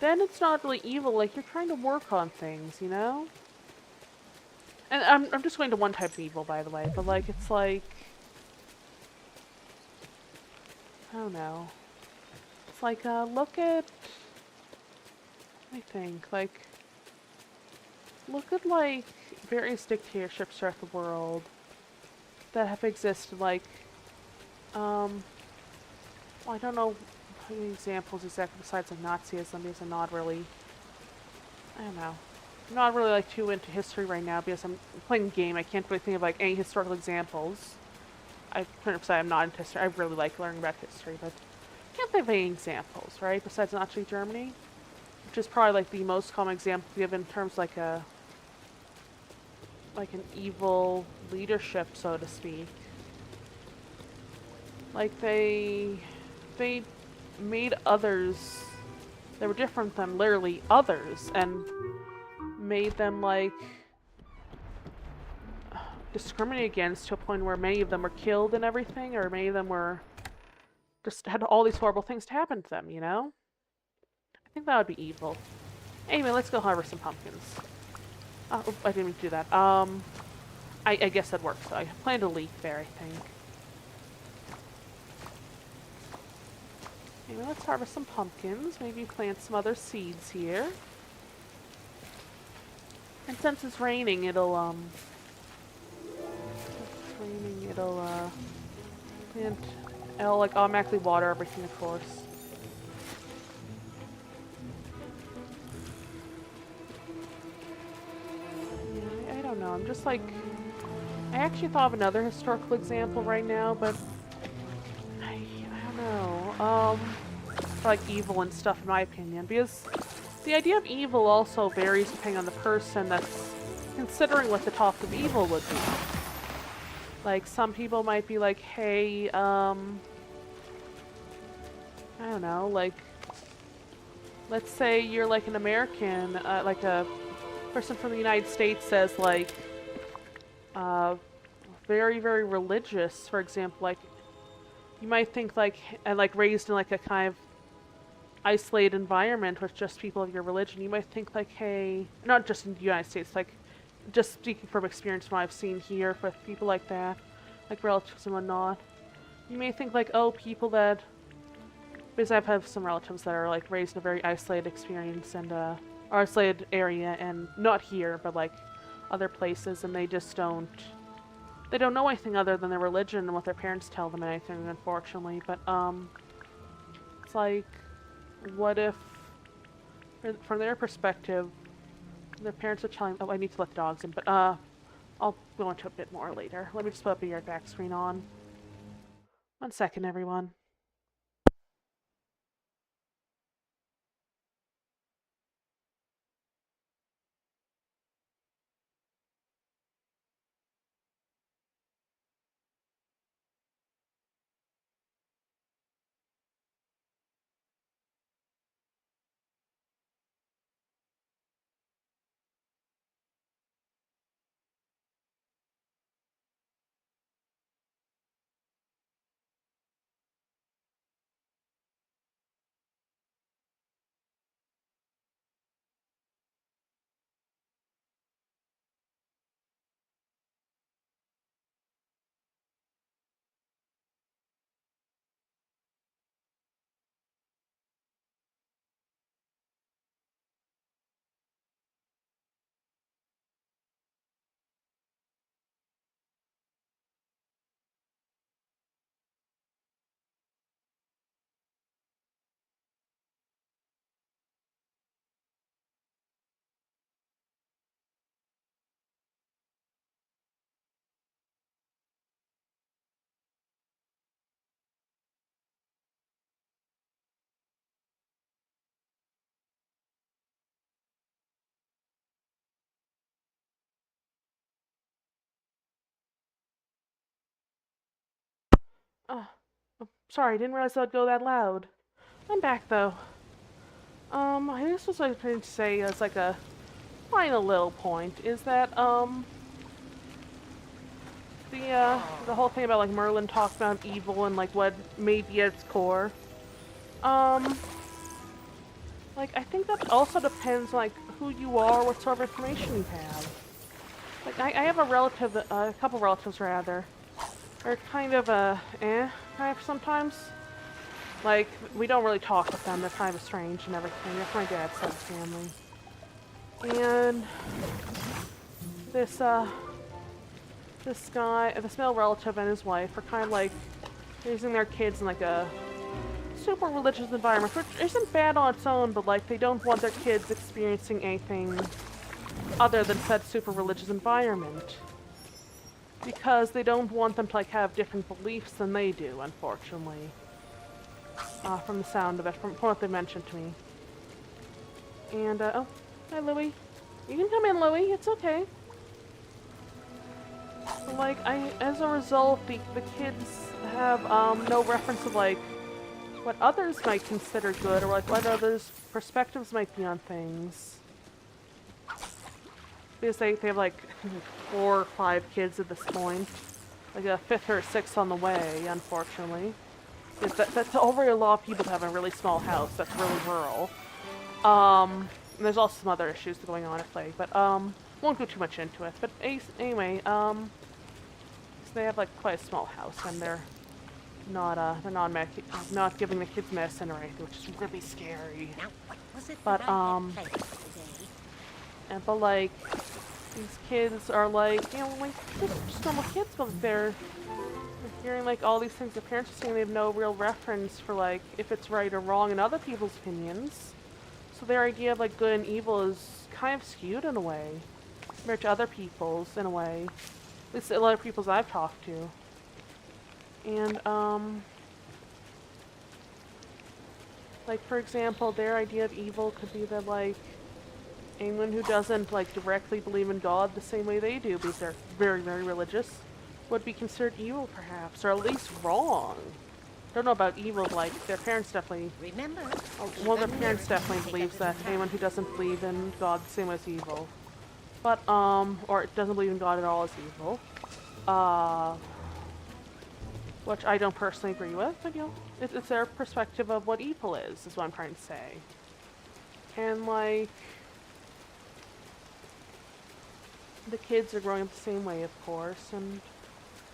Then it's not really evil. Like you're trying to work on things, you know? And I'm just going to one type of evil, by the way, but like it's like I don't know. It's like look at I think like look at like various dictatorships throughout the world that have existed. Like well, I don't know any examples exactly besides like Nazism because I'm not really I don't know. I'm not really like too into history right now because I'm playing a game. I can't really think of like any historical examples. I couldn't say I'm not into history. I really like learning about history, but I can't think of any examples, right? Besides Nazi Germany, which is probably like the most common example given in terms of, like an evil leadership, so to speak. Like they made others that were different than literally others and made them like discriminated against to a point where many of them were killed and everything, or many of them were just had all these horrible things to happen to them, you know? I think that would be evil. Anyway, let's go harvest some pumpkins. Oh, I didn't mean to do that. I guess that works. I planned a leak there, I think. Anyway, let's harvest some pumpkins. Maybe plant some other seeds here. And since it's raining, it'll plant, it'll like automatically water everything, of course. Yeah, I don't know. I'm just like, I actually thought of another historical example right now, but I don't know. For, like evil and stuff, in my opinion, because the idea of evil also varies depending on the person that's considering what the topic of evil would be. Like, some people might be like, hey, I don't know, like, let's say you're like an American, like a person from the United States says, like, very, very religious, for example, like, you might think, like, and like raised in like a kind of isolated environment with just people of your religion, you might think like, hey, not just in the United States, like, just speaking from experience from what I've seen here with people like that, like relatives and whatnot, you may think like, oh, people that, because I've had some relatives that are like raised in a very isolated experience and or isolated area, and not here, but like other places, and they just they don't know anything other than their religion and what their parents tell them and anything, unfortunately. But it's like, what if, from their perspective, their parents are telling, oh, I need to let the dogs in, but I'll go into a bit more later. Let me just put your back screen on. 1 second, everyone. Sorry, I didn't realize it would go that loud. I'm back though. This was what I was trying to say as like a final little point is that the whole thing about like Merlin talks about evil and like what may be at its core. Like I think that also depends like who you are, what sort of information you have. Like I have a relative, a couple relatives rather. They're kind of kind of sometimes. Like we don't really talk with them. They're kind of strange and everything. That's my dad's side of the family. And this guy, this male relative and his wife are kind of like raising their kids in like a super religious environment, which isn't bad on its own, but like they don't want their kids experiencing anything other than said super religious environment. Because they don't want them to like have different beliefs than they do, unfortunately. From the sound of it, from what they mentioned to me. And, oh, hi Louie. You can come in, Louie, it's okay. So, like, as a result, the kids have, no reference of, like, what others might consider good, or, like, what others' perspectives might be on things. Because they have, like, 4 or 5 kids at this point. Like, a 5th or a 6th on the way, unfortunately. That's over a lot of people to have a really small house that's really rural. And there's also some other issues going on at play, but, won't go too much into it. But anyway, so they have, like, quite a small house, and they're not giving the kids medicine or anything, which is really scary. Now, what was it But, that I had planned today? but, like, these kids are, like, you know, like, just normal kids, but they're hearing, like, all these things the parents are saying. They have no real reference for, like, if it's right or wrong in other people's opinions. So their idea of, like, good and evil is kind of skewed in a way, compared to other people's, in a way. At least a lot of people's I've talked to. And, like, for example, their idea of evil could be that, like, anyone who doesn't, like, directly believe in God the same way they do, because they're very, very religious, would be considered evil, perhaps, or at least wrong. Don't know about evil, but, like, their parents definitely... Remember, One of their parents definitely believes that anyone who doesn't believe in God the same way is evil. But, or doesn't believe in God at all is evil. Which I don't personally agree with, but, you know, it's their perspective of what evil is what I'm trying to say. And, like... the kids are growing up the same way, of course, and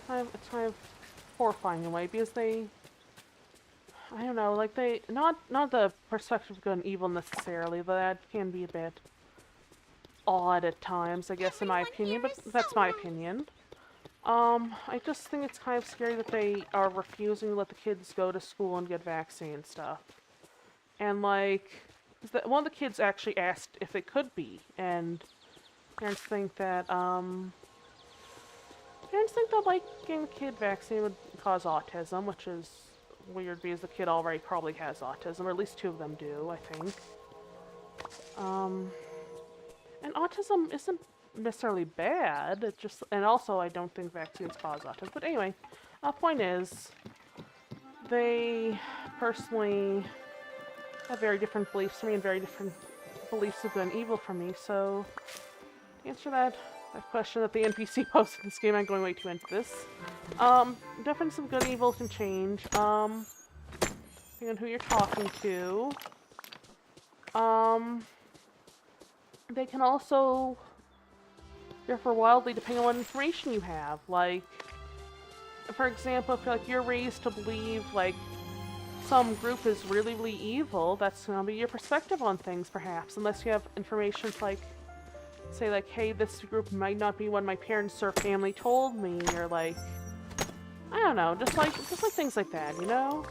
it's kind of horrifying in a way, because they... I don't know, like they... Not the perspective of good and evil necessarily, but that can be a bit odd at times, I guess, in my opinion, but that's my opinion. I just think it's kind of scary that they are refusing to let the kids go to school and get vaccine and stuff. And, like... one of the kids actually asked if they could be, and parents think that, like, getting the kid vaccine would cause autism, which is weird because the kid already probably has autism, or at least 2 of them do, I think. And autism isn't necessarily bad, it just, and also I don't think vaccines cause autism, but anyway, point is, they personally have very different beliefs from me and very different beliefs of good and evil from me, so to answer that question that the NPC posted in this game, I'm going way too into this. Difference of good and evil can change, depending on who you're talking to. They can also differ wildly depending on what information you have. Like, for example, if you're raised to believe, like, some group is really, really evil, that's going to be your perspective on things, perhaps, unless you have information like, say, like, hey, this group might not be what my parents or family told me, or, like, I don't know, just like things like that, you know?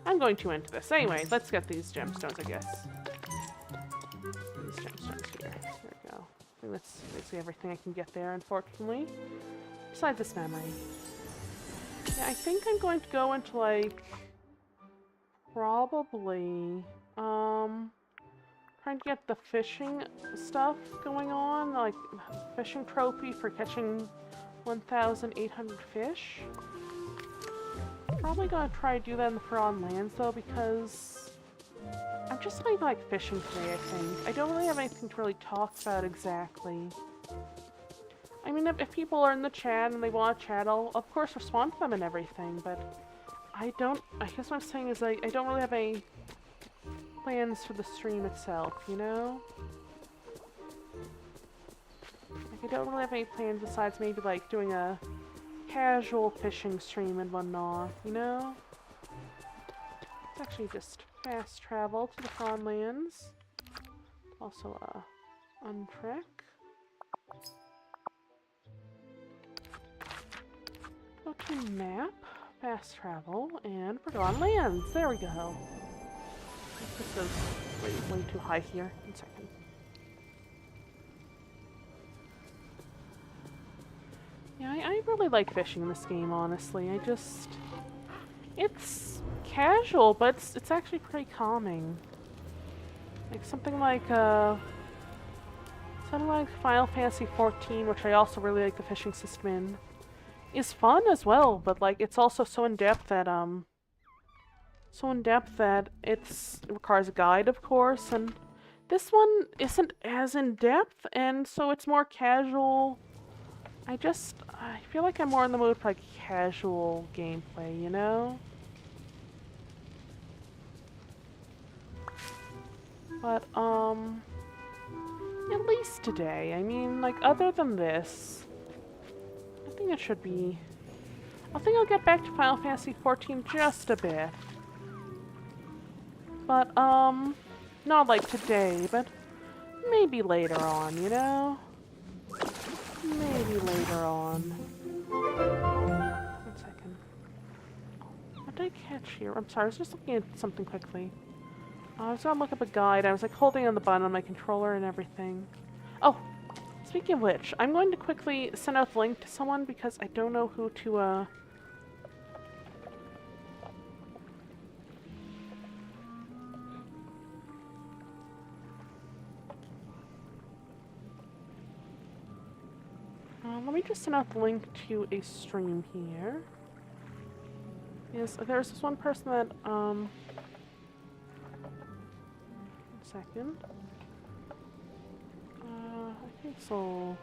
I'm going too into this. Anyway, let's get these gemstones, I guess. These gemstones here. There we go. I think that's basically everything I can get there, unfortunately. Besides this memory. Yeah, I think I'm going to go into, like, probably, trying to get the fishing stuff going on, like, fishing trophy for catching 1,800 fish. probably gonna try to do that in the Forbidden Lands though, because I'm just like fishing today, I think. I don't really have anything to really talk about exactly. I mean, if people are in the chat and they want to chat, I'll of course respond to them and everything, but I guess what I'm saying is I don't really have any plans for the stream itself, you know? Like, I don't really have any plans besides maybe like doing a casual fishing stream and whatnot, you know? It's actually just fast travel to the Forbidden Lands. Also, untrack. Go to map, fast travel, and Forgotten Lands. There we go. This is way too high here. 1 second. Yeah, I really like fishing in this game, honestly. It's casual, but it's actually pretty calming. Like something like Final Fantasy XIV, which I also really like the fishing system in, is fun as well, but like it's also so in depth that it requires a guide, of course, and this one isn't as in depth, and so it's more casual. I feel like I'm more in the mood for like casual gameplay, you know? But at least today. I mean, like other than this, I think it should be. I think I'll get back to Final Fantasy XIV just a bit. But not like today, but maybe later on, you know? Maybe later on. 1 second. What did I catch here? I'm sorry, I was just looking at something quickly. I was gonna look up a guide. I was like holding on the button on my controller and everything. Oh, speaking of which, I'm going to quickly send out the link to someone because I don't know who to, let me just send out the link to a stream here. Yes, there's this one person that, 1 second. I think so.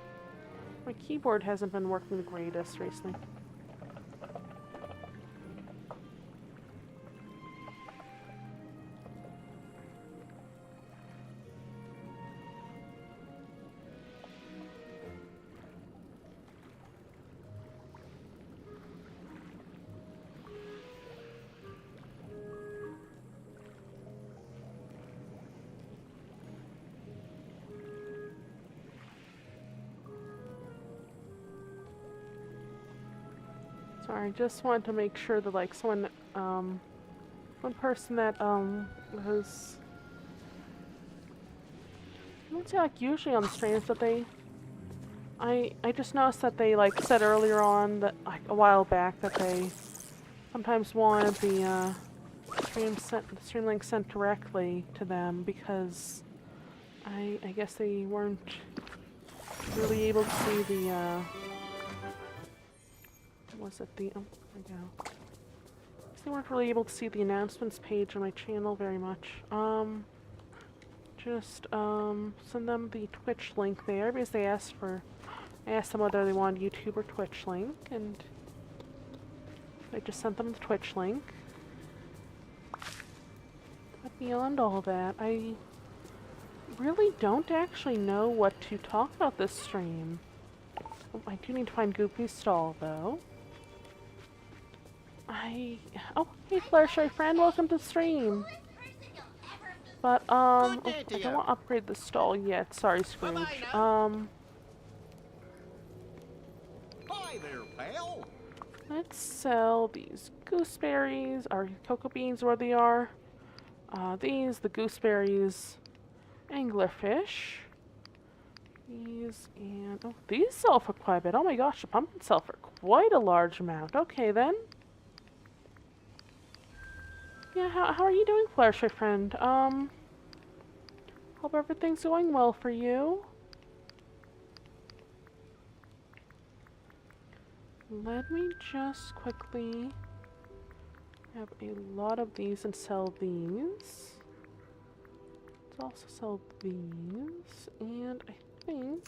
My keyboard hasn't been working the greatest recently. Sorry, just wanted to make sure that like someone, one person that was, I won't say like usually on the streams, but I just noticed that they like said earlier on that like a while back that they sometimes wanted the stream link sent directly to them because I guess they weren't really able to see the was it the, oh, there we go. They weren't really able to see the announcements page on my channel very much. Just, send them the Twitch link there, because I asked them whether they wanted YouTube or Twitch link, and I just sent them the Twitch link. But beyond all that, I really don't actually know what to talk about this stream. Oh, I do need to find Goopy's stall, though. Oh, hey Fluttershy friend, welcome to the stream. But, I don't want to upgrade the stall yet, sorry Scrooge. Hi there, pal. Let's sell these gooseberries, or cocoa beans, where they are. The gooseberries, anglerfish. These, and, oh, these sell for quite a bit. Oh my gosh, the pumpkins sell for quite a large amount. Okay then. Yeah, how are you doing, Fluttershy friend? Hope everything's going well for you. Let me just quickly Have a lot of these and sell these. Let's also sell these. And I think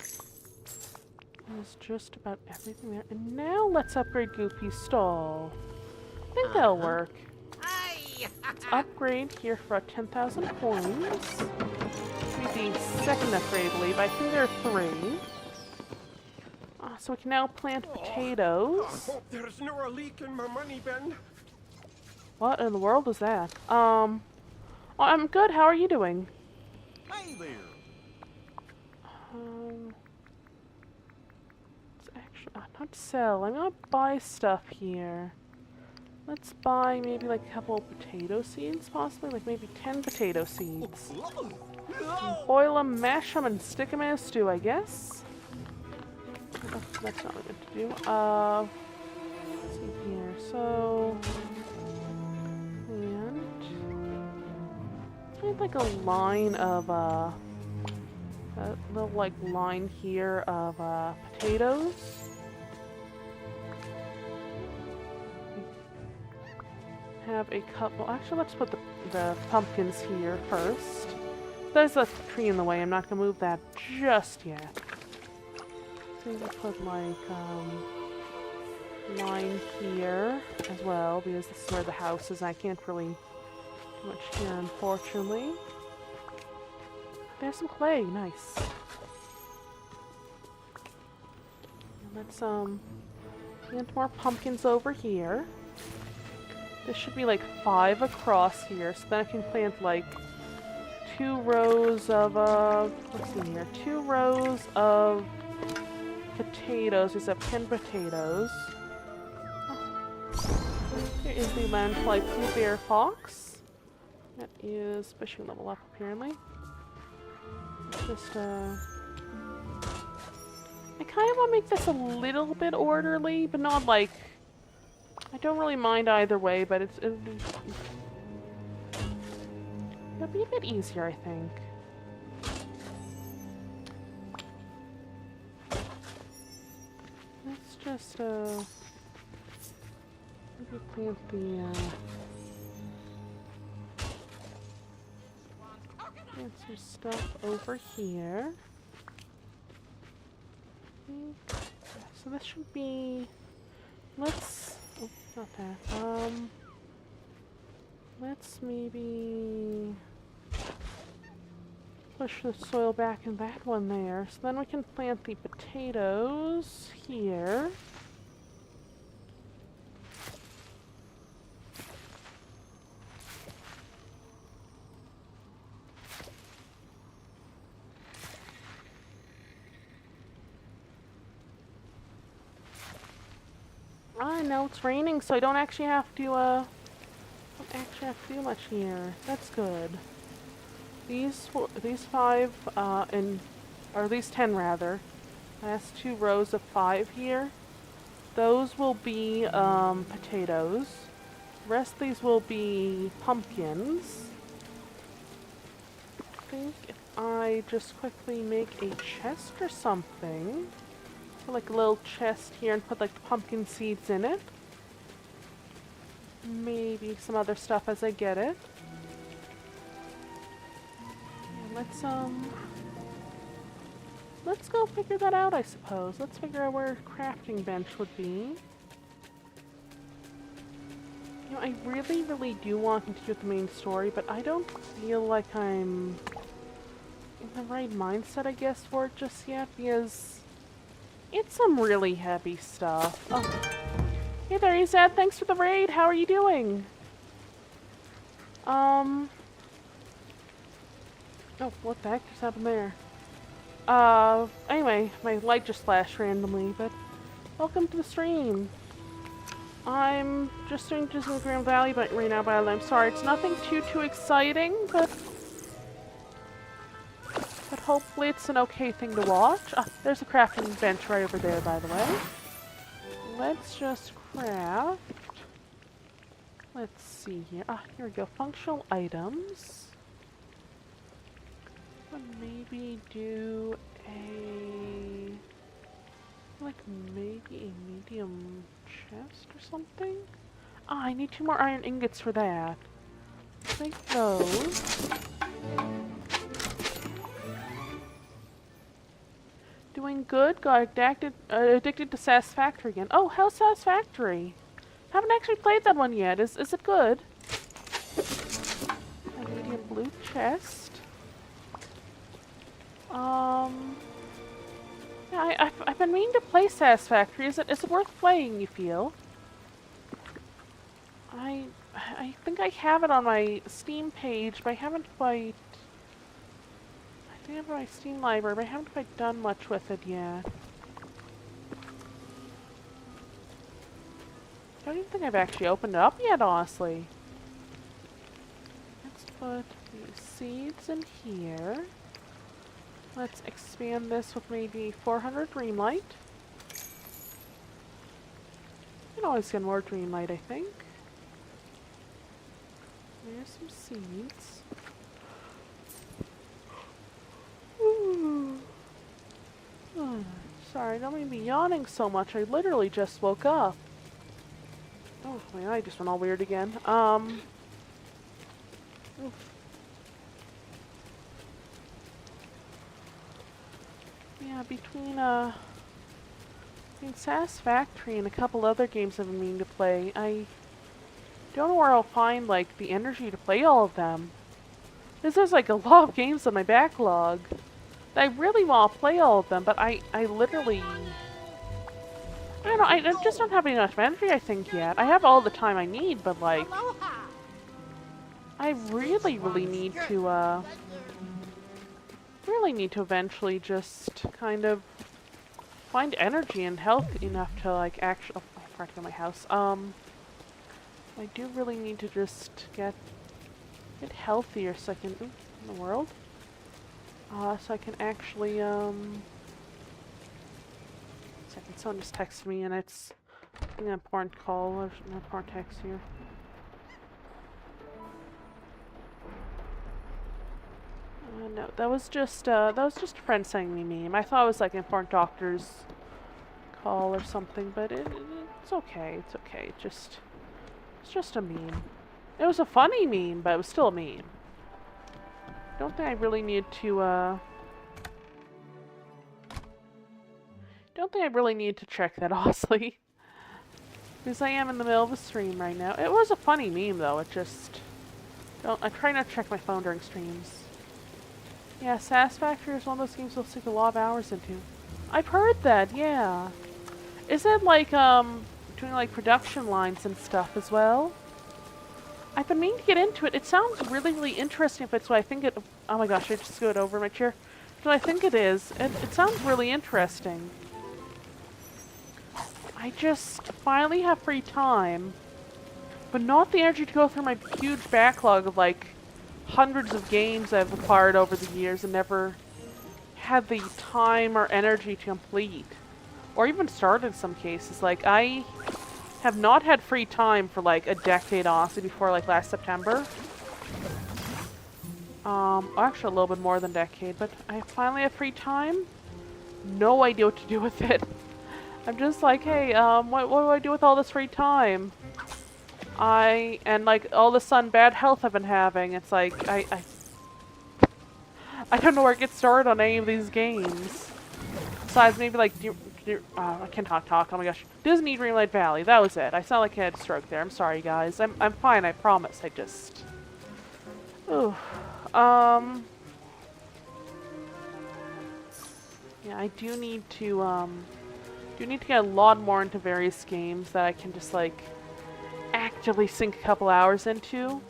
that's just about everything there. And now let's upgrade Goofy's stall. I think that'll work. Hey! Let's upgrade here for 10,000 coins. Maybe the second upgrade, I believe. I think there are 3. So we can now plant potatoes. I hope there's no leak in my money bin. What in the world is that? Oh, I'm good. How are you doing? Hey there. Let's actually not sell. I'm gonna buy stuff here. Let's buy maybe like a couple potato seeds, possibly like maybe 10 potato seeds. Boil them, mash them, and stick them in a stew, I guess. That's not what I'm going to do. Let's see here. So, and I need like a line of a little like line here of potatoes. Have a couple. Actually, let's put the pumpkins here first. There's a tree in the way. I'm not gonna move that just yet. So we'll put like line here as well because this is where the house is. I can't really do much here, unfortunately. There's some clay. Nice. And let's plant more pumpkins over here. This should be like 5 across here, so then I can plant like 2 rows of, let's see here, 2 rows of potatoes. There's 10 potatoes. Oh. Here is the landfly Pooh Bear Fox. That is fishing level up, apparently. Just, I kind of want to make this a little bit orderly, but not like... I don't really mind either way, but it'll be a bit easier, I think. Let's just, maybe plant plant some stuff over here. So this should be, let's, oh, not that, let's maybe push the soil back in that one there. So then we can plant the potatoes here. I know it's raining, so I don't actually have to, do much here. That's good. These 5, or these 10 rather. Last 2 rows of 5 here. Those will be, potatoes. The rest of these will be pumpkins. I think if I just quickly make a chest or something. Like a little chest here and put like the pumpkin seeds in it. Maybe some other stuff as I get it. Yeah, let's go figure that out, I suppose. Let's figure out where a crafting bench would be. You know, I really do want to continue with the main story, but I don't feel like I'm in the right mindset, I guess, for it just yet, because it's some really heavy stuff. Oh. Hey there, Ezad. Thanks for the raid. How are you doing? Oh, what the heck just happened there? Anyway, my light just flashed randomly, but welcome to the stream. I'm just doing Disney Grand Valley right now, but I'm sorry. It's nothing too exciting, but hopefully it's an okay thing to watch. There's a crafting bench right over there, by the way. Let's just craft. Let's see here. Here we go. Functional items. Maybe do maybe a medium chest or something? Ah, I need 2 more iron ingots for that. Take those. Doing good. Got addicted to Satisfactory again. Oh, how's Satisfactory? Haven't actually played that one yet. Is it good? A medium blue chest. Yeah, I've been meaning to play Satisfactory. Is it worth playing, you feel? I think I have it on my Steam page, but I haven't quite... I think I have it on my Steam library, but I haven't quite done much with it yet. I don't even think I've actually opened it up yet, honestly. Let's put these seeds in here. Let's expand this with maybe 400 Dreamlight. You can always get more Dreamlight, I think. There's some seeds. Ooh. Oh, sorry, don't mean to be yawning so much. I literally just woke up. Oh, my eye just went all weird again. Oof. Yeah, between Satisfactory and a couple other games I've been meaning to play, I don't know where I'll find, like, the energy to play all of them. There's like a lot of games on my backlog. I really want to play all of them, but I literally... I don't know, I just don't have enough energy, I think, yet. I have all the time I need, but, like... I really need to, really need to eventually just kind of find energy and health enough to, like, actually... Oh, I forgot to go to my house. I do really need to just get healthier so I can... Ooh, in the world? So I can actually, second, someone just texted me and it's an important call or an important text here. No, that was just a friend sending me a meme. I thought it was like an important doctor's call or something, but it's okay. It's okay. It's just a meme. It was a funny meme, but it was still a meme. Don't think I really need to, don't think I really need to check that, honestly. Because I am in the middle of a stream right now. It was a funny meme, though. It just... I try not to check my phone during streams. Yeah, Satisfactory is one of those games we'll sink a lot of hours into. I've heard that, yeah. Is it like, doing like production lines and stuff as well? I've been meaning to get into it. It sounds really interesting if it's what I think it... Oh my gosh, I just scoot over my chair. What I think it is. It sounds really interesting. I just finally have free time, but not the energy to go through my huge backlog of like hundreds of games I've acquired over the years and never had the time or energy to complete. Or even start in some cases. Like, I have not had free time for like a decade, honestly, before like last September. Actually a little bit more than a decade, but I finally have free time. No idea what to do with it. I'm just like, hey, what do I do with all this free time? And like all the sudden bad health I've been having, it's like, I don't know where to get started on any of these games. Besides maybe like, I can't talk, oh my gosh. Disney Dreamlight Valley, that was it. I sound like I had a stroke there, I'm sorry guys. I'm fine, I promise, I just... Ooh. Yeah, I do need to get a lot more into various games that I can just, like, actively sink a couple hours into.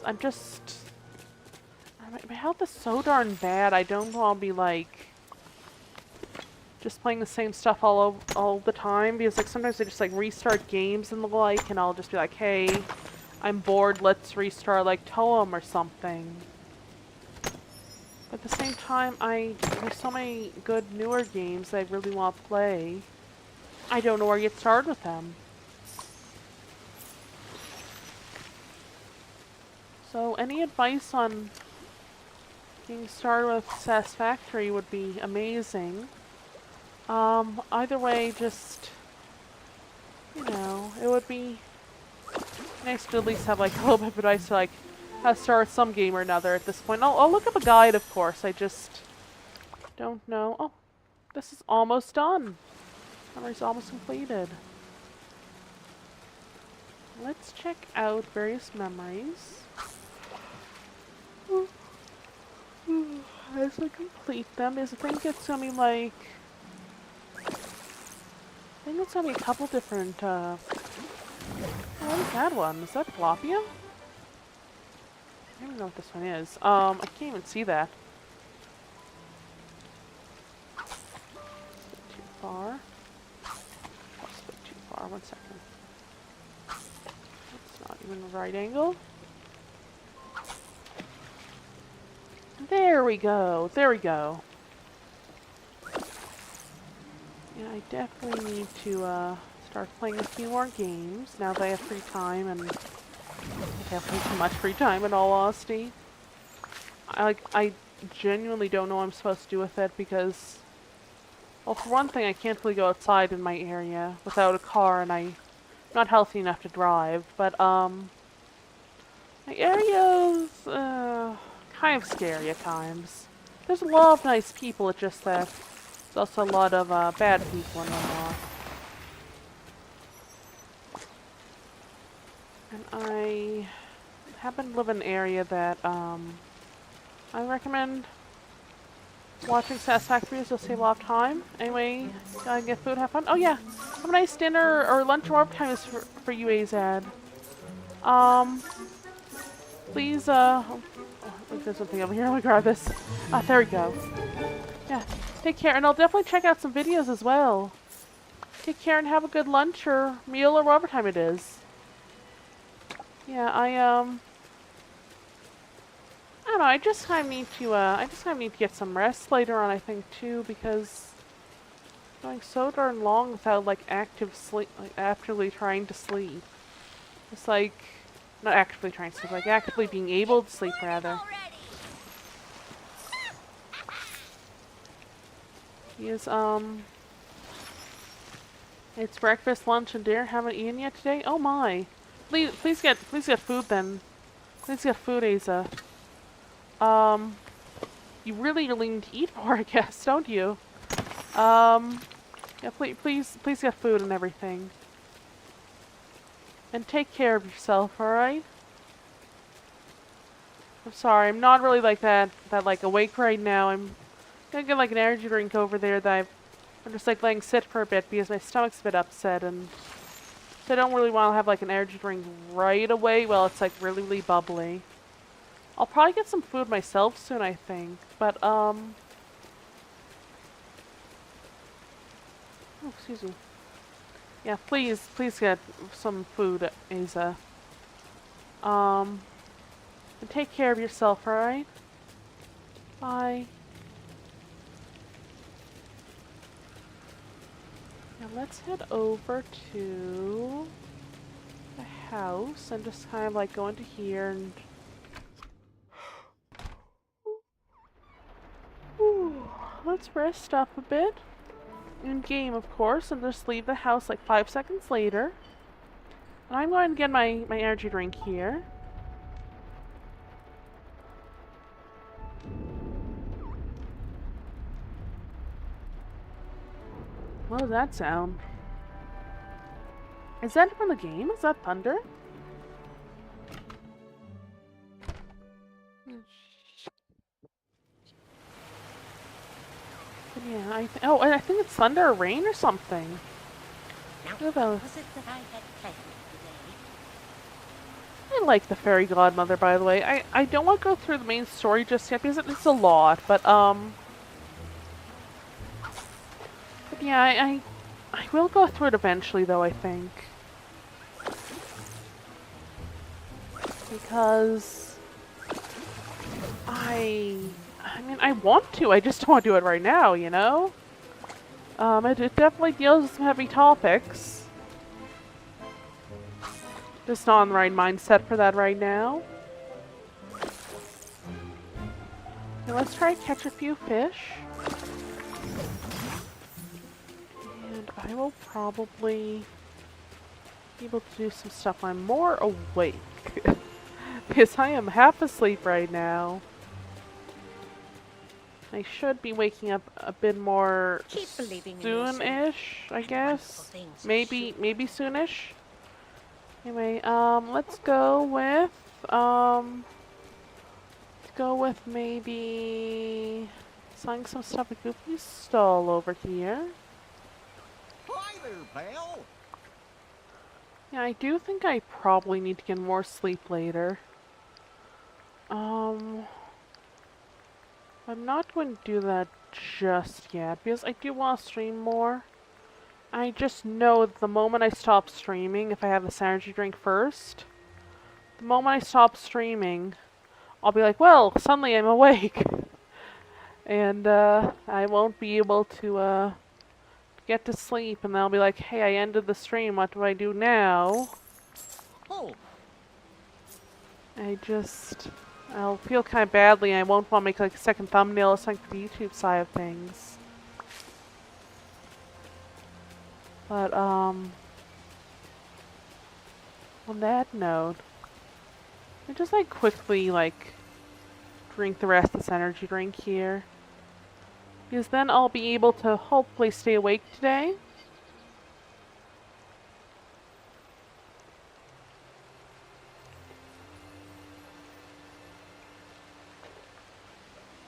I'm just... My health is so darn bad, I don't want to be, like, just playing the same stuff all the time, because, like, sometimes I just, like, restart games and the like, and I'll just be like, hey, I'm bored, let's restart, like, Toem or something. But at the same time, there's so many good newer games that I really want to play. I don't know where to get started with them. So any advice on getting started with Satisfactory would be amazing. Either way, just you know, it would be nice to at least have like a little bit of advice to like how to start some game or another at this point. I'll look up a guide, of course. I just don't know. Oh, this is almost done. Memory's almost completed. Let's check out various memories. As we complete them, I think it's gonna be like... I think it's gonna be a couple different, oh, what is that one? Is that Tilapia? I don't even know what this one is. I can't even see that. Too far. That's a bit too far. 1 second. It's not even a right angle. There we go. There we go. Yeah, I definitely need to start playing a few more games now that I have free time, and I have way too much free time in all honesty. I genuinely don't know what I'm supposed to do with it because, well, for one thing, I can't really go outside in my area without a car, and I'm not healthy enough to drive, but my area's kind of scary at times. There's a lot of nice people, it's just that there's also a lot of bad people and whatnot. And I happen to live in an area that I recommend watching Satisfactory, you'll save a lot of time. Anyway, gotta get food, have fun. Oh yeah, have a nice dinner or lunch or whatever time is for you, AZ. Please, oh, there's something over here. Let me grab this. Ah, there we go. Yeah, take care, and I'll definitely check out some videos as well. Take care and have a good lunch or meal or whatever time it is. Yeah, I don't know. I just kind of need to get some rest later on. I think too, because going so darn long without like active sleep, like actively trying to sleep. It's like not actively trying to sleep, like actively being able to sleep rather. Is it's breakfast, lunch, and dinner. Haven't eaten yet today. Oh my! Please get food then. Please get food, Asa. You really need to eat more, I guess, don't you? Yeah, please get food and everything. And take care of yourself, alright? I'm sorry, I'm not really like that like awake right now. I'm gonna get like an energy drink over there that I'm just like letting sit for a bit because my stomach's a bit upset, and so I don't really want to have like an energy drink right away while it's like really, really bubbly. I'll probably get some food myself soon, I think, but oh, excuse me. Yeah, please get some food, Asa. And take care of yourself, alright? Bye. Now let's head over to the house and just kind of like go into here and... Let's rest up a bit. In game, of course, and just leave the house like 5 seconds later. And I'm going to get my energy drink here. What does that sound? Is that from the game? Is that thunder? Yeah, I think it's thunder or rain or something. Look at those. Was it that I had planned today? I like the fairy godmother, by the way. I don't want to go through the main story just yet because it's a lot, but yeah, I will go through it eventually, though, I think. Because I mean, I want to, I just don't want to do it right now, you know? It definitely deals with some heavy topics. Just not in the right mindset for that right now. Okay, let's try to catch a few fish. And I will probably able to do some stuff. I'm more awake. Because I am half asleep right now. I should be waking up a bit more Keep believing in yourself. soon-ish, I guess. things Maybe soonish. Anyway, let's go with maybe selling some stuff at Goofy's stall over here. Hi there, pal. Yeah, I do think I probably need to get more sleep later. I'm not going to do that just yet because I do want to stream more. I just know that the moment I stop streaming, if I have this energy drink first, the moment I stop streaming, I'll be like, well, suddenly I'm awake. And I won't be able to get to sleep, and then I'll be like, hey, I ended the stream, what do I do now? Oh, I'll feel kind of badly, and I won't want to make like a second thumbnail or something for the YouTube side of things. But, on that note, I just like quickly like drink the rest of this energy drink here. Because then I'll be able to hopefully stay awake today.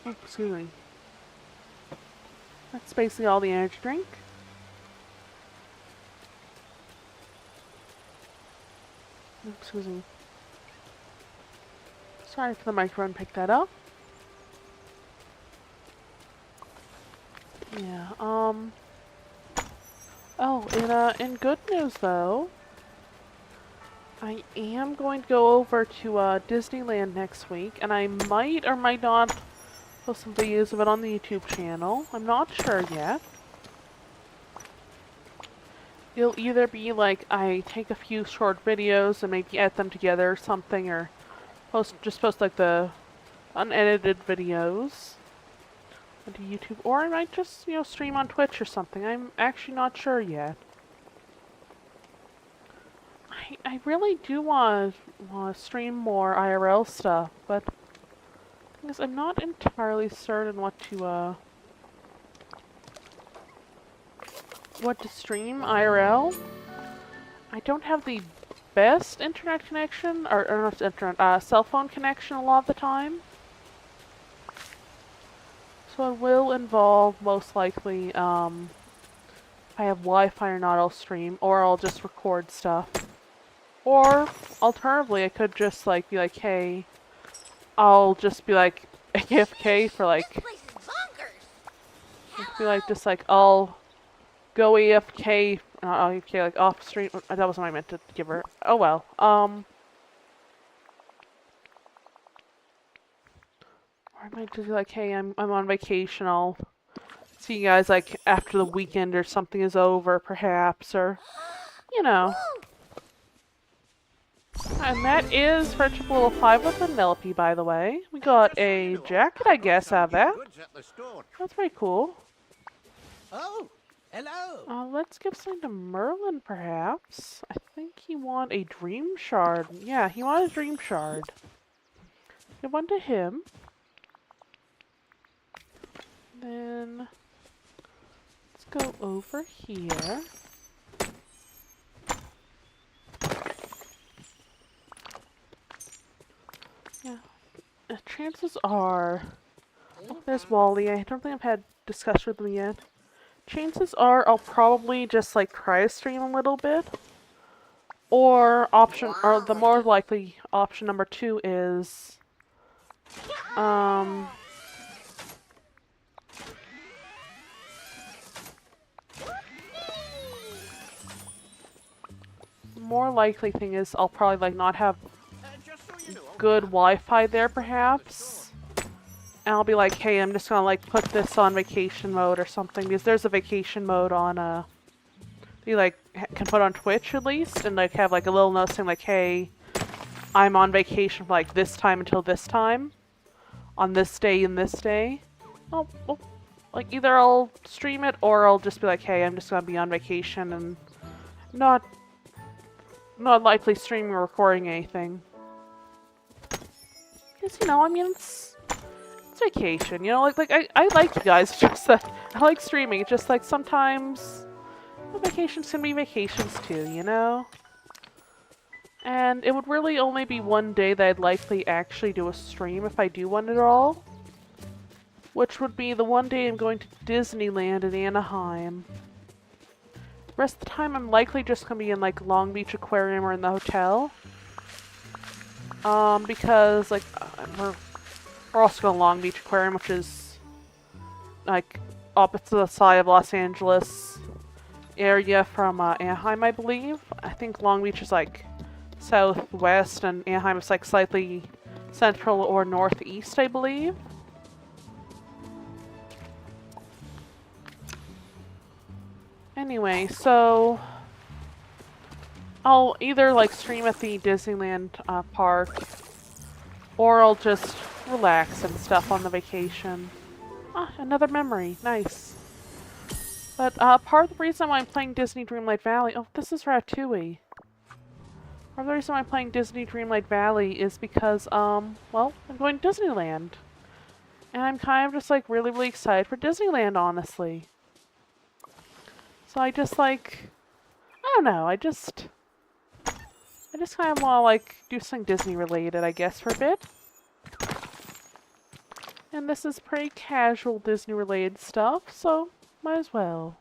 Oh, excuse me. That's basically all the energy drink. Oh, excuse me. Sorry for the microphone, pick that up. Yeah, oh, in good news though, I am going to go over to Disneyland next week, and I might or might not post some videos of it on the YouTube channel. I'm not sure yet. It'll either be like I take a few short videos and maybe edit them together or something, or just post like the unedited videos onto YouTube, or I might just, stream on Twitch or something. I'm actually not sure yet. I really do want to stream more IRL stuff, but I guess I'm not entirely certain what to stream IRL. I don't have the best internet connection, or not internet, cell phone connection a lot of the time. So it will involve, most likely, if I have Wi-Fi or not, I'll stream, or I'll just record stuff. Or, alternatively, I could just, like, be like, hey, I'll just be, like, AFK for, like, This place is bonkers. be like, just, like, I'll go AFK, like, off stream. That wasn't what I meant to give her. Oh, well. Or I might just be like, hey, I'm on vacation, I'll see you guys, like, after the weekend or something is over, perhaps, or, And that is for Triple 5 with Penelope, by the way. We got a jacket, I guess, out of that. goods at the store. That's pretty cool. Oh, hello. Let's give something to Merlin, perhaps. I think he wanted a Dream Shard. Yeah, he wanted a Dream Shard. Give one to him. Then let's go over here. Yeah. Chances are... Oh, there's Wally. I don't think I've had discussion with them yet. Chances are I'll probably just like try to stream a little bit. Or the more likely option number 2 is... more likely thing is I'll probably like not have Just so you know, good Wi-Fi there perhaps. And I'll be like, hey, I'm just gonna like put this on vacation mode or something, because there's a vacation mode on you like can put on Twitch at least, and like have like a little note saying like, hey, I'm on vacation from like this time until this time, on this day and this day. Well, like either I'll stream it or I'll just be like, hey, I'm just gonna be on vacation and not not likely streaming or recording anything. Because, you know, I mean, it's vacation, you know? Like I like you guys, it's just that I like streaming. It's just like sometimes vacations can be vacations too, you know? And it would really only be one day that I'd likely actually do a stream if I do one at all. Which would be the one day I'm going to Disneyland in Anaheim. The rest of the time I'm likely just going to be in like Long Beach Aquarium or in the hotel. Because like we're also going to Long Beach Aquarium, which is like opposite side of Los Angeles area from Anaheim, I believe. I think Long Beach is like southwest and Anaheim is like slightly central or northeast, I believe. Anyway, so I'll either like stream at the Disneyland park, or I'll just relax and stuff on the vacation. Ah, another memory. Nice. But part of the reason why I'm playing Disney Dreamlight Valley... Oh, this is Ratatouille. Part of the reason why I'm playing Disney Dreamlight Valley is because, well, I'm going to Disneyland. And I'm kind of just like really, really excited for Disneyland, honestly. So I just like... I don't know, I just kind of want to like do something Disney related, I guess, for a bit. And this is pretty casual Disney related stuff, so might as well.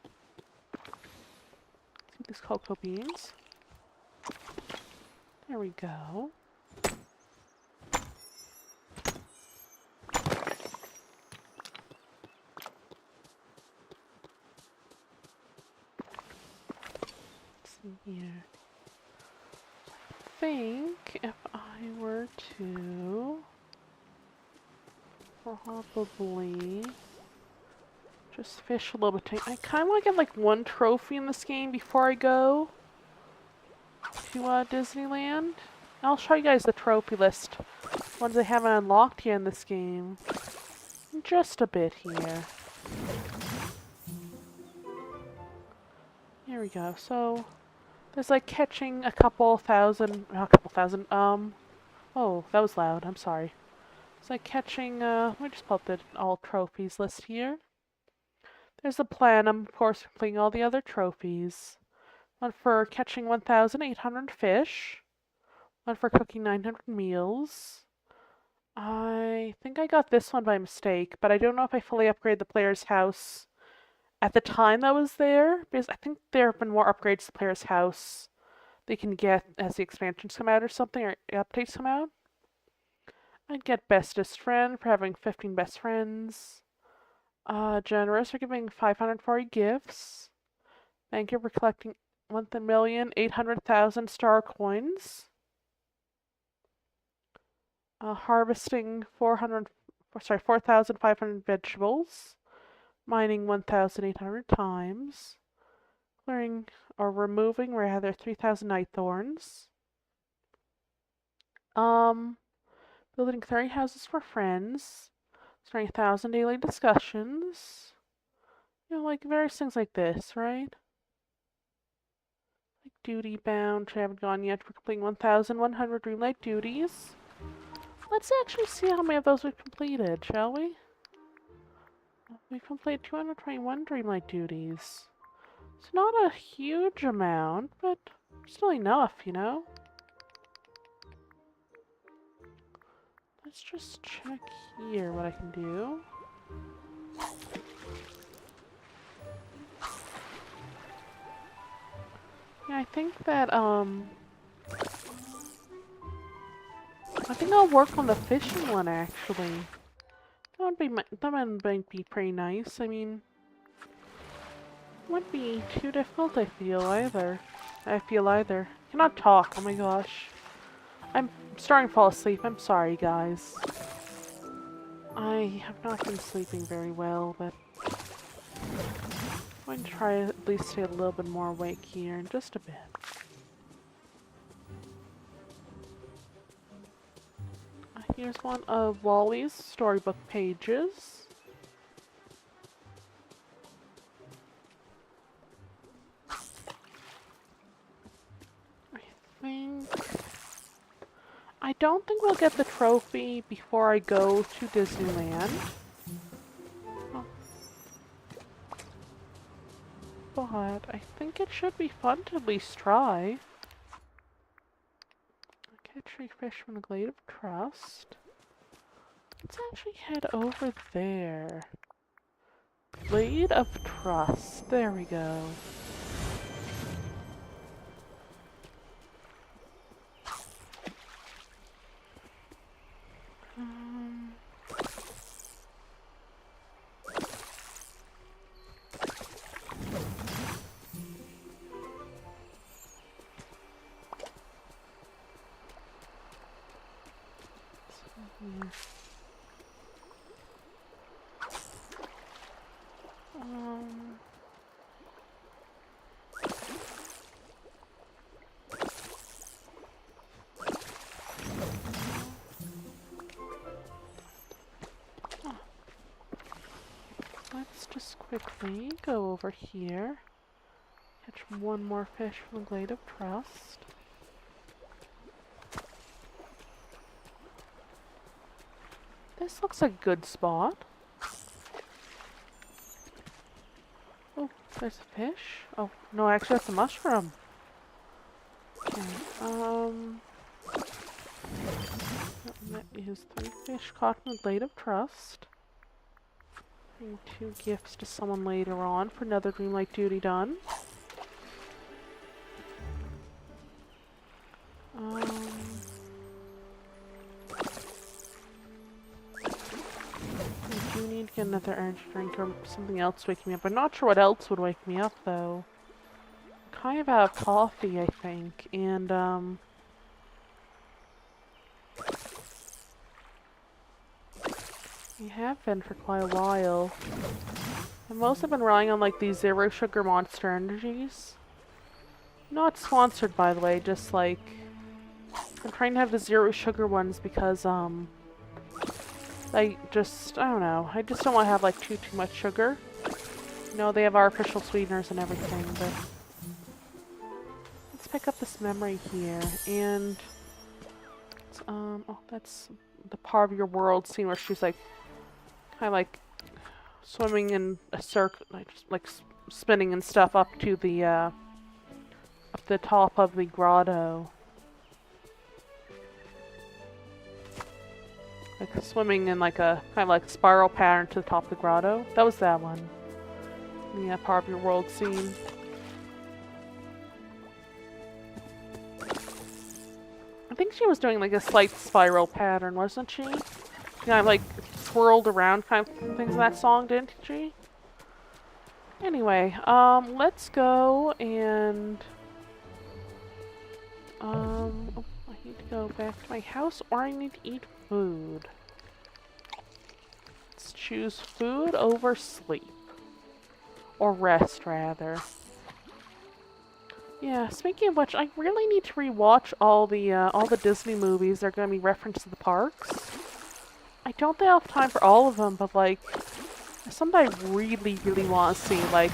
Let's get these cocoa beans. There we go. Let's see here. I think if I were to probably just fish a little bit. I kind of want to get like one trophy in this game before I go to Disneyland. I'll show you guys the trophy list, ones I haven't unlocked yet in this game, in just a bit here. Here we go. So there's like catching a couple thousand, oh, that was loud. I'm sorry. It's like catching, let me just pull up the all trophies list here. There's a platinum, of course, completing all the other trophies. One for catching 1,800 fish. One for cooking 900 meals. I think I got this one by mistake, but I don't know if I fully upgraded the player's house at the time that was there, because I think there have been more upgrades to the player's house they can get as the expansions come out or something, or updates come out. I'd get bestest friend for having 15 best friends. Generous for giving 540 gifts. Thank you for collecting 1,800,000 star coins. Harvesting 4,500 vegetables. Mining 1,800 times. Clearing or removing rather 3,000 night thorns. Building 30 houses for friends. Starting 1,000 daily discussions. You know, like various things like this, right? Like duty bound, which I haven't gone yet. We're completing 1,100 Dreamlight duties. Let's actually see how many of those we've completed, shall we? We've completed 221 Dreamlight duties. It's not a huge amount, but still enough, you know? Let's just check here what I can do. Yeah, I think that, I think I'll work on the fishing one, actually. That might be pretty nice. I mean, it wouldn't be too difficult, I feel either. Cannot talk, oh my gosh. I'm starting to fall asleep. I'm sorry, guys. I have not been sleeping very well, but I'm going to try at least stay a little bit more awake here in just a bit. Here's one of Wally's storybook pages. I think... I don't think we'll get the trophy before I go to Disneyland. Oh. But I think it should be fun to at least try. Catch three fish from the Glade of Trust. Let's actually head over there. Glade of Trust. There we go. Let's just quickly go over here. Catch one more fish from the Glade of Trust. This looks like a good spot. Oh, there's a fish. Oh, no, actually that's a mushroom. Okay, that is 3 fish caught in the Glade of Trust. And 2 gifts to someone later on for another Dreamlight duty done. I do need to get another energy drink or something else to wake me up. I'm not sure what else would wake me up though. Kind of out of coffee, I think, and we have been for quite a while. I've mostly been relying on like these zero sugar Monster Energies. Not sponsored, by the way, just like I'm trying to have the zero sugar ones because I don't know. I just don't want to have like too much sugar. You know, they have artificial sweeteners and everything, but let's pick up this memory here and oh, that's the part of your world scene where she's like kind of like swimming in a circle, like spinning and stuff up to the up the top of the grotto. Like swimming in like a kind of like spiral pattern to the top of the grotto. That was that one. Yeah, part of your world scene. I think she was doing like a slight spiral pattern, wasn't she? Kind of like swirled around kind of things in that song, didn't she? Anyway, let's go and oh, I need to go back to my house or I need to eat food. Let's choose food over sleep. Or rest, rather. Yeah, speaking of which, I really need to rewatch all the Disney movies that are going to be referenced to the parks. I don't think I'll have time for all of them, but like, there's some that I really, really want to see. Like,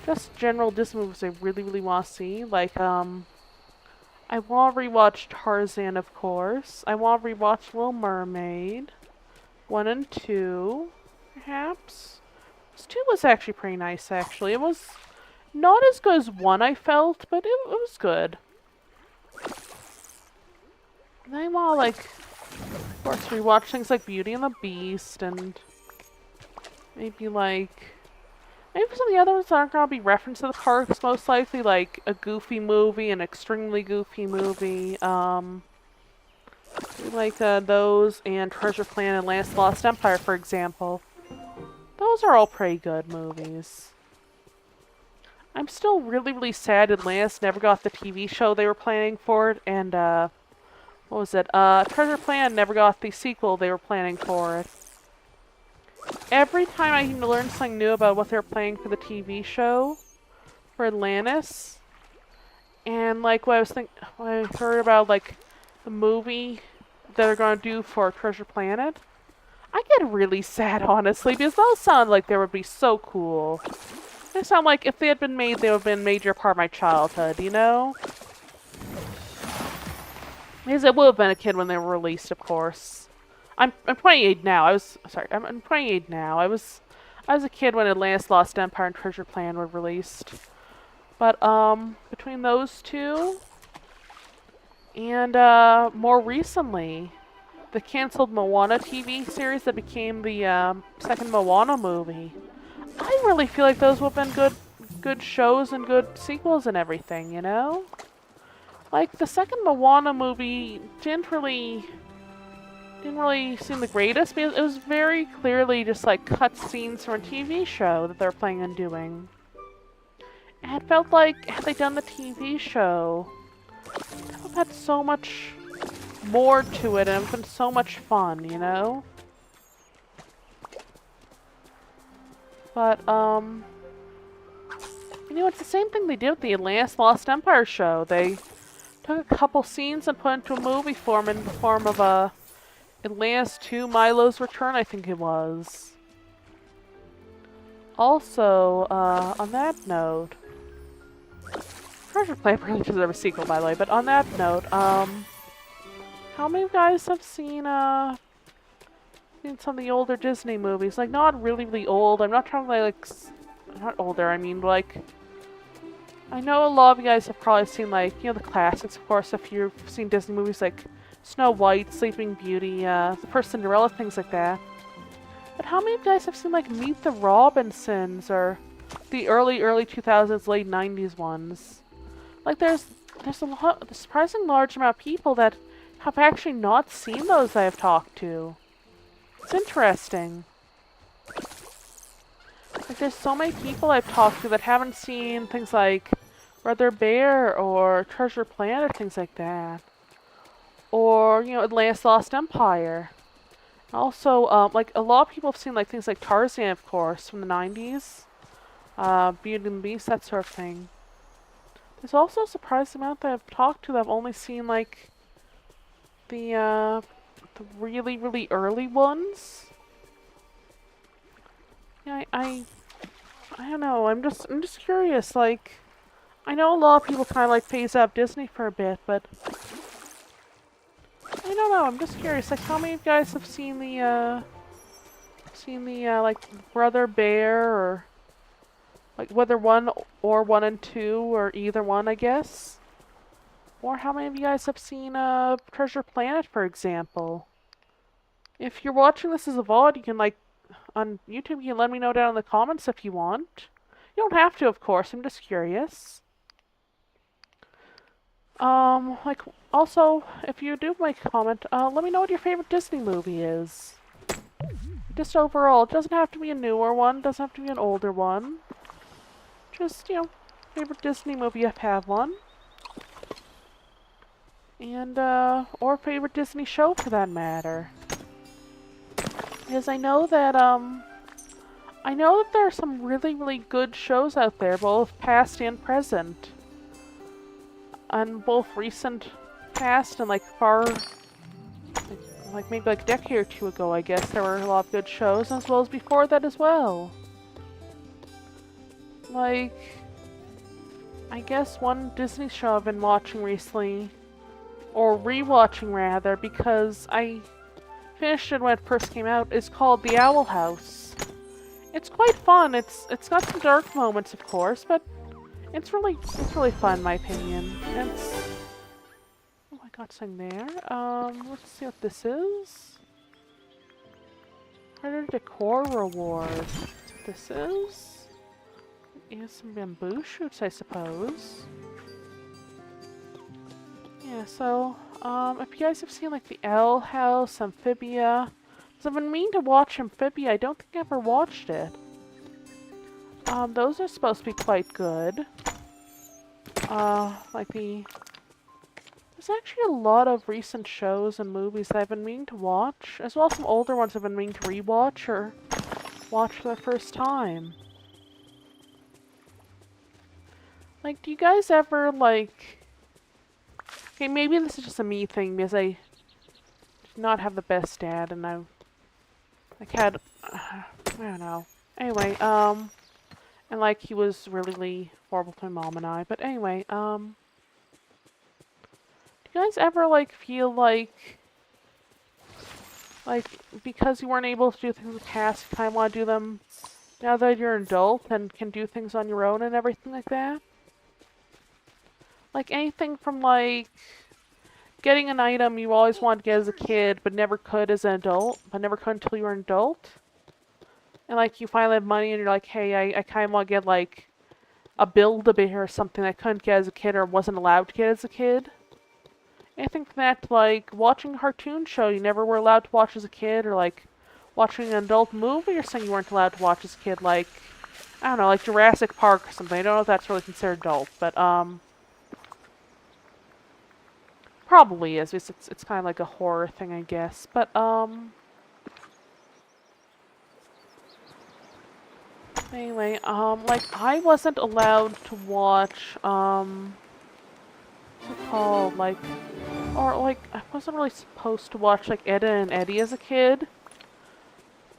just general Disney movies I really, really want to see. Like, I want to rewatch Tarzan, of course. I want to rewatch Little Mermaid. 1 and 2, perhaps. 2 was actually pretty nice, actually. It was not as good as 1, I felt, but it was good. And I want to, like, of course, rewatch things like Beauty and the Beast, and maybe some of the other ones that aren't going to be referenced to the parks, most likely, like a Goofy movie, an extremely Goofy movie, those, and Treasure Planet and Last Lost Empire, for example. Those are all pretty good movies. I'm still really, really sad Atlantis never got the TV show they were planning for it, and, what was it? Treasure Planet never got the sequel they were planning for it. Every time I learned something new about what they were planning for the TV show for Atlantis, and like what I heard about like the movie that they're gonna do for Treasure Planet, I get really sad, honestly, because those sound like they would be so cool. They sound like if they had been made, they would have been a major part of my childhood, you know? Because I would have been a kid when they were released, of course. I'm 28 now. I'm 28 now. I was a kid when Atlantis Lost Empire and Treasure Planet were released. But between those two and more recently, the canceled Moana TV series that became the second Moana movie, I really feel like those would have been good shows and good sequels and everything, you know? Like, the second Moana movie didn't really seem the greatest, because it was very clearly just like cut scenes from a TV show that they're planning on doing. And it felt like, had they done the TV show, it would have had so much more to it, and it would have been so much fun, you know? But, you know, it's the same thing they did with the Atlantis Lost Empire show. They took a couple scenes and put it into a movie form in the form of Atlantis 2 Milo's Return, I think it was. Also, on that note, Treasure Planet really deserves a sequel, by the way, but on that note, how many of you guys have seen some of the older Disney movies? Like, not really, really old. I'm not trying to, like, not older, I mean, like, I know a lot of you guys have probably seen, like, you know, the classics, of course, if you've seen Disney movies like Snow White, Sleeping Beauty, the first Cinderella, things like that. But how many of you guys have seen, like, Meet the Robinsons, or the early 2000s, late 90s ones? Like, there's a surprising large amount of people that have actually not seen those I have talked to. It's interesting. Like, there's so many people I've talked to that haven't seen things like Brother Bear or Treasure Planet, things like that. Or, you know, Atlantis Lost Empire. Also, like, a lot of people have seen, like, things like Tarzan, of course, from the 90s. Beauty and the Beast, that sort of thing. There's also a surprising amount that I've talked to that have only seen, like, the really, really early ones. Yeah, I don't know, I'm just curious, like, I know a lot of people kind of, like, phase out Disney for a bit, but I don't know, I'm just curious, like, how many of you guys have seen the, like, Brother Bear, or, like, whether 1 and 2, or either one, I guess? Or how many of you guys have seen, Treasure Planet, for example? If you're watching this as a VOD, you can, like, on YouTube, you can let me know down in the comments if you want. You don't have to, of course, I'm just curious. Like, also, if you do make a comment, let me know what your favorite Disney movie is. Just overall, it doesn't have to be a newer one, doesn't have to be an older one. Just, you know, favorite Disney movie if you have one. And, or favorite Disney show for that matter. Because I know that there are some really, really good shows out there, both past and present. On both recent past and, like, far, like maybe like a decade or two ago, I guess, there were a lot of good shows, as well as before that as well. Like, I guess one Disney show I've been watching recently, or rewatching rather, because I finished it when it first came out, is called The Owl House. It's quite fun. It's got some dark moments, of course, but it's really fun in my opinion. Oh, I got something there. Let's see what this is. Predator Decor Reward. That's what this is. Yeah, some bamboo shoots, I suppose. Yeah, so, if you guys have seen, like, the Owl House, Amphibia, because I've been meaning to watch Amphibia, I don't think I ever watched it. Those are supposed to be quite good. Like there's actually a lot of recent shows and movies that I've been meaning to watch, as well as some older ones I've been meaning to rewatch or watch for the first time. Like, do you guys ever, like... Okay, maybe this is just a me thing, because I did not have the best dad, and I had... I don't know. Anyway, and, like, he was really horrible to my mom and I. But anyway, do you you guys ever, like, feel like, because you weren't able to do things in the past, you kind of want to do them now that you're an adult and can do things on your own and everything like that? Like, anything from, like, getting an item you always wanted to get as a kid, but never could as an adult, but never could until you were an adult. And, like, you finally have money and you're like, hey, I kind of want to get, like, a Build-A-Bear or something I couldn't get as a kid or wasn't allowed to get as a kid. Anything from that to, like, watching a cartoon show you never were allowed to watch as a kid, or, like, watching an adult movie or something you weren't allowed to watch as a kid, like, I don't know, like Jurassic Park or something. I don't know if that's really considered adult, but, probably is. It's kind of like a horror thing, I guess. But, anyway, like, I wasn't allowed to watch, what's it called, like, or, like, I wasn't really supposed to watch, like, Ed and Eddie as a kid,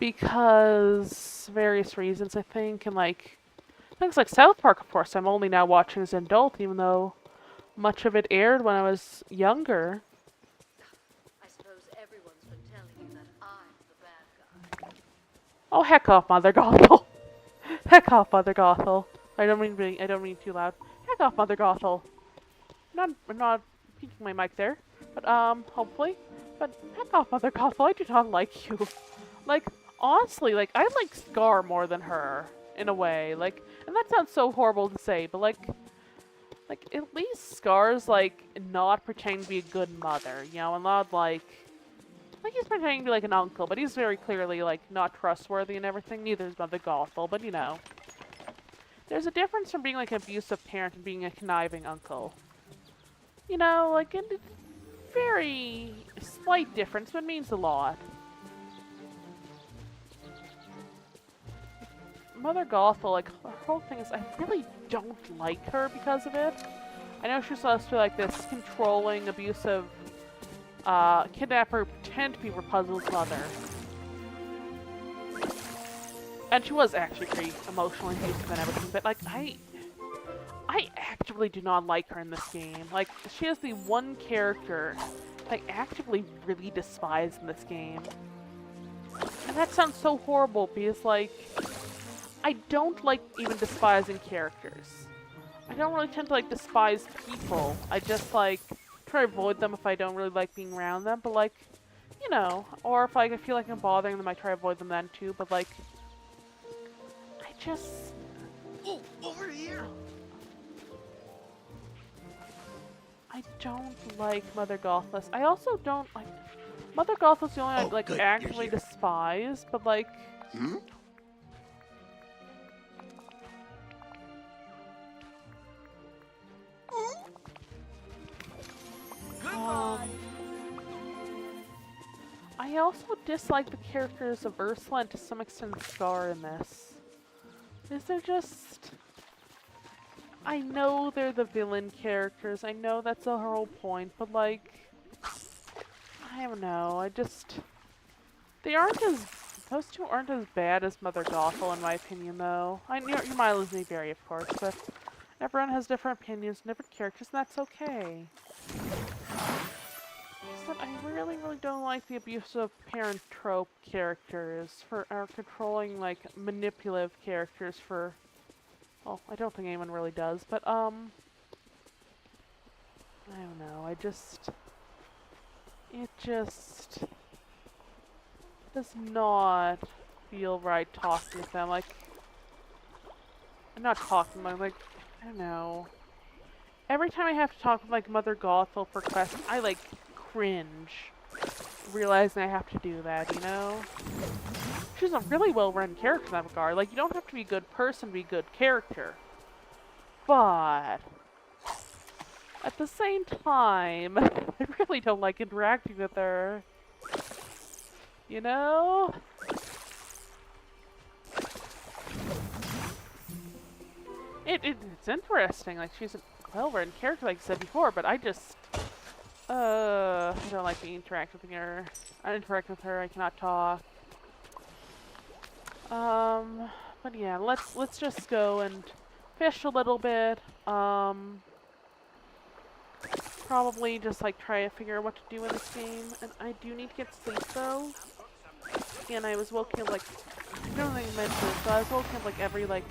because various reasons, I think, and, like, things like South Park, of course, I'm only now watching as an adult, even though much of it aired when I was younger. I suppose everyone's been telling you that I'm the bad guy. Oh, heck off, Mother Gothel. Heck off, Mother Gothel. I don't mean too loud. Heck off, Mother Gothel. I'm not peeking my mic there, but, hopefully. But, heck off, Mother Gothel, I do not like you. Like, honestly, like, I like Scar more than her, in a way. Like, and that sounds so horrible to say, but, like, at least Scar's, like, not pretending to be a good mother, you know, and not, like, he's pretending to be, like, an uncle, but he's very clearly, like, not trustworthy and everything. Neither is Mother Gothel, but, you know. There's a difference from being, like, an abusive parent and being a conniving uncle. You know, like, it's very slight difference, but it means a lot. Mother Gothel, like, her whole thing is, I really don't like her because of it. I know she's supposed to be, like, this controlling, abusive, kidnapper, pretend to be Rapunzel's mother. And she was actually pretty emotionally abusive and everything, but, like, I actively do not like her in this game. Like, she is the one character I actively really despise in this game. And that sounds so horrible because, like, I don't like even despising characters. I don't really tend to, like, despise people. I just, like, try to avoid them if I don't really like being around them, but, like, you know, or if, like, I feel like I'm bothering them, I try to avoid them then, too, but, like, I just... Oh, over here! I don't like Mother Gothless. I also don't, like... Mother Gothless the only I, like, good, actually despise, but, like... Hmm? I also dislike the characters of Ursula and to some extent Scar in this. Is there just... I know they're the villain characters, I know that's the whole point, but like... I don't know, I just... They aren't as... Those two aren't as bad as Mother Gothel in my opinion though. Your mileage may vary of course, but everyone has different opinions and different characters and that's okay. But I really don't like the abusive parent trope characters for our controlling, like, manipulative characters for... Well, I don't think anyone really does, but, I don't know, I just... It just... does not feel right talking with them, like... I'm not talking, but, like, I don't know. Every time I have to talk with, like, Mother Gothel for quests, I, like, cringe, realizing I have to do that, you know? She's a really well-run character in that regard. Like, you don't have to be a good person to be a good character. But... at the same time, I really don't like interacting with her. You know? It's interesting, like, she's a well-run character, like I said before, but I just... I don't like being interactive with her. I interact with her, I cannot talk. But yeah, let's just go and fish a little bit. probably just like try to figure out what to do in this game. And I do need to get sleep though. And I was woken up like, I don't think I mentioned this, but I was woken up like every like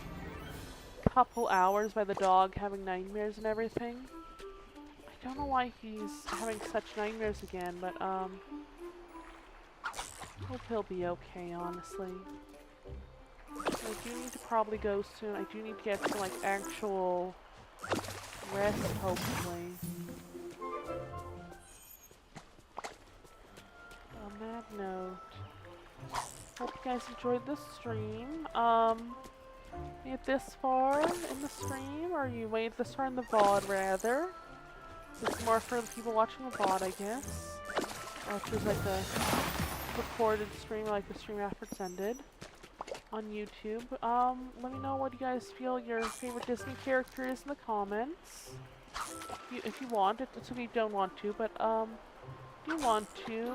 couple hours by the dog having nightmares and everything. I don't know why he's having such nightmares again, but hope he'll be okay, honestly. I do need to probably go soon. I do need to get some like actual rest, hopefully. On that note, hope you guys enjoyed this stream. You get this far in the stream, or you wait this far in the VOD rather. It's more for the people watching the VOD, I guess. Which is like a recorded stream, like the stream after it's ended on YouTube. Let me know what you guys feel your favorite Disney character is in the comments. If you want, it's okay if you don't want to, but if you want to,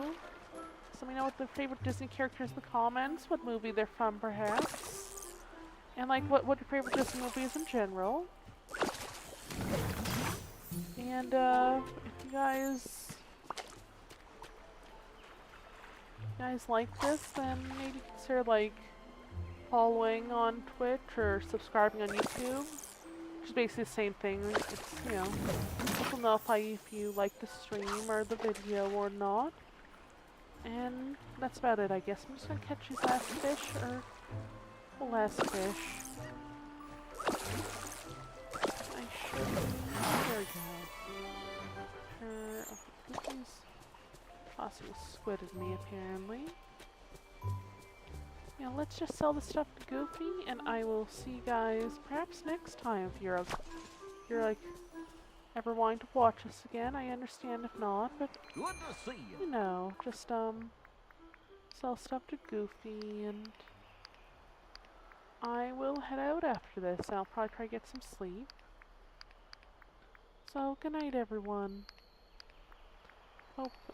so let me know what the favorite Disney character is in the comments, what movie they're from perhaps, and like what your favorite Disney movie is in general. And if you guys like this, then maybe consider like following on Twitch or subscribing on YouTube, which is basically the same thing. It's, you know, people notify you if you like the stream or the video or not. And that's about it, I guess. I'm just gonna catch these last fish, or the last fish. I should. There we go. Goofy's tossing a squid at me, apparently. Yeah, let's just sell the stuff to Goofy, and I will see you guys perhaps next time if you're like ever wanting to watch us again. I understand if not, but Good to see you. you know, just sell stuff to Goofy, and I will head out after this. I'll probably try to get some sleep. So good night, everyone.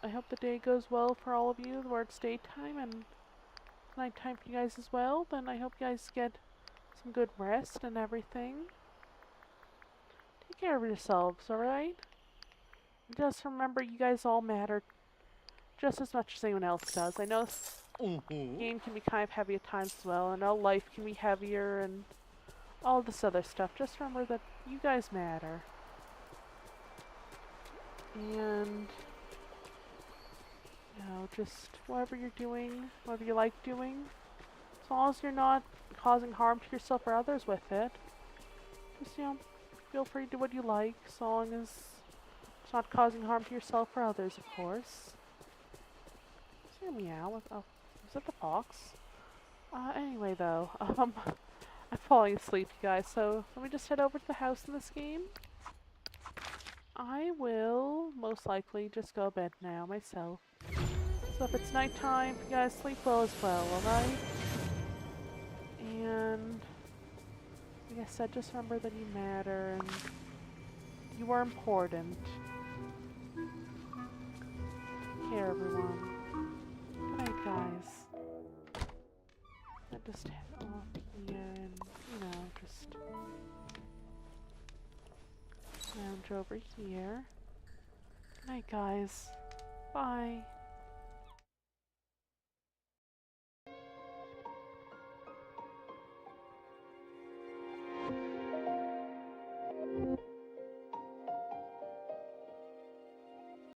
I hope the day goes well for all of you where it's daytime and nighttime for you guys as well. Then I hope you guys get some good rest and everything. Take care of yourselves, alright? Just remember, you guys all matter just as much as anyone else does. I know this game can be kind of heavy at times as well. I know life can be heavier and all this other stuff. Just remember that you guys matter. And you know, just whatever you're doing, whatever you like doing, as long as you're not causing harm to yourself or others with it, just, you know, feel free to do what you like, as long as it's not causing harm to yourself or others, of course. Is there a meow? Oh, is that the fox? Anyway though, I'm falling asleep, you guys, so let me just head over to the house in this game. I will most likely just go to bed now myself. So if it's nighttime, you guys sleep well as well, alright? And like I said, just remember that you matter and you are important. Take care, everyone. Good night, guys. I just head off here and, you know, just lounge over here. Good night, guys. Bye.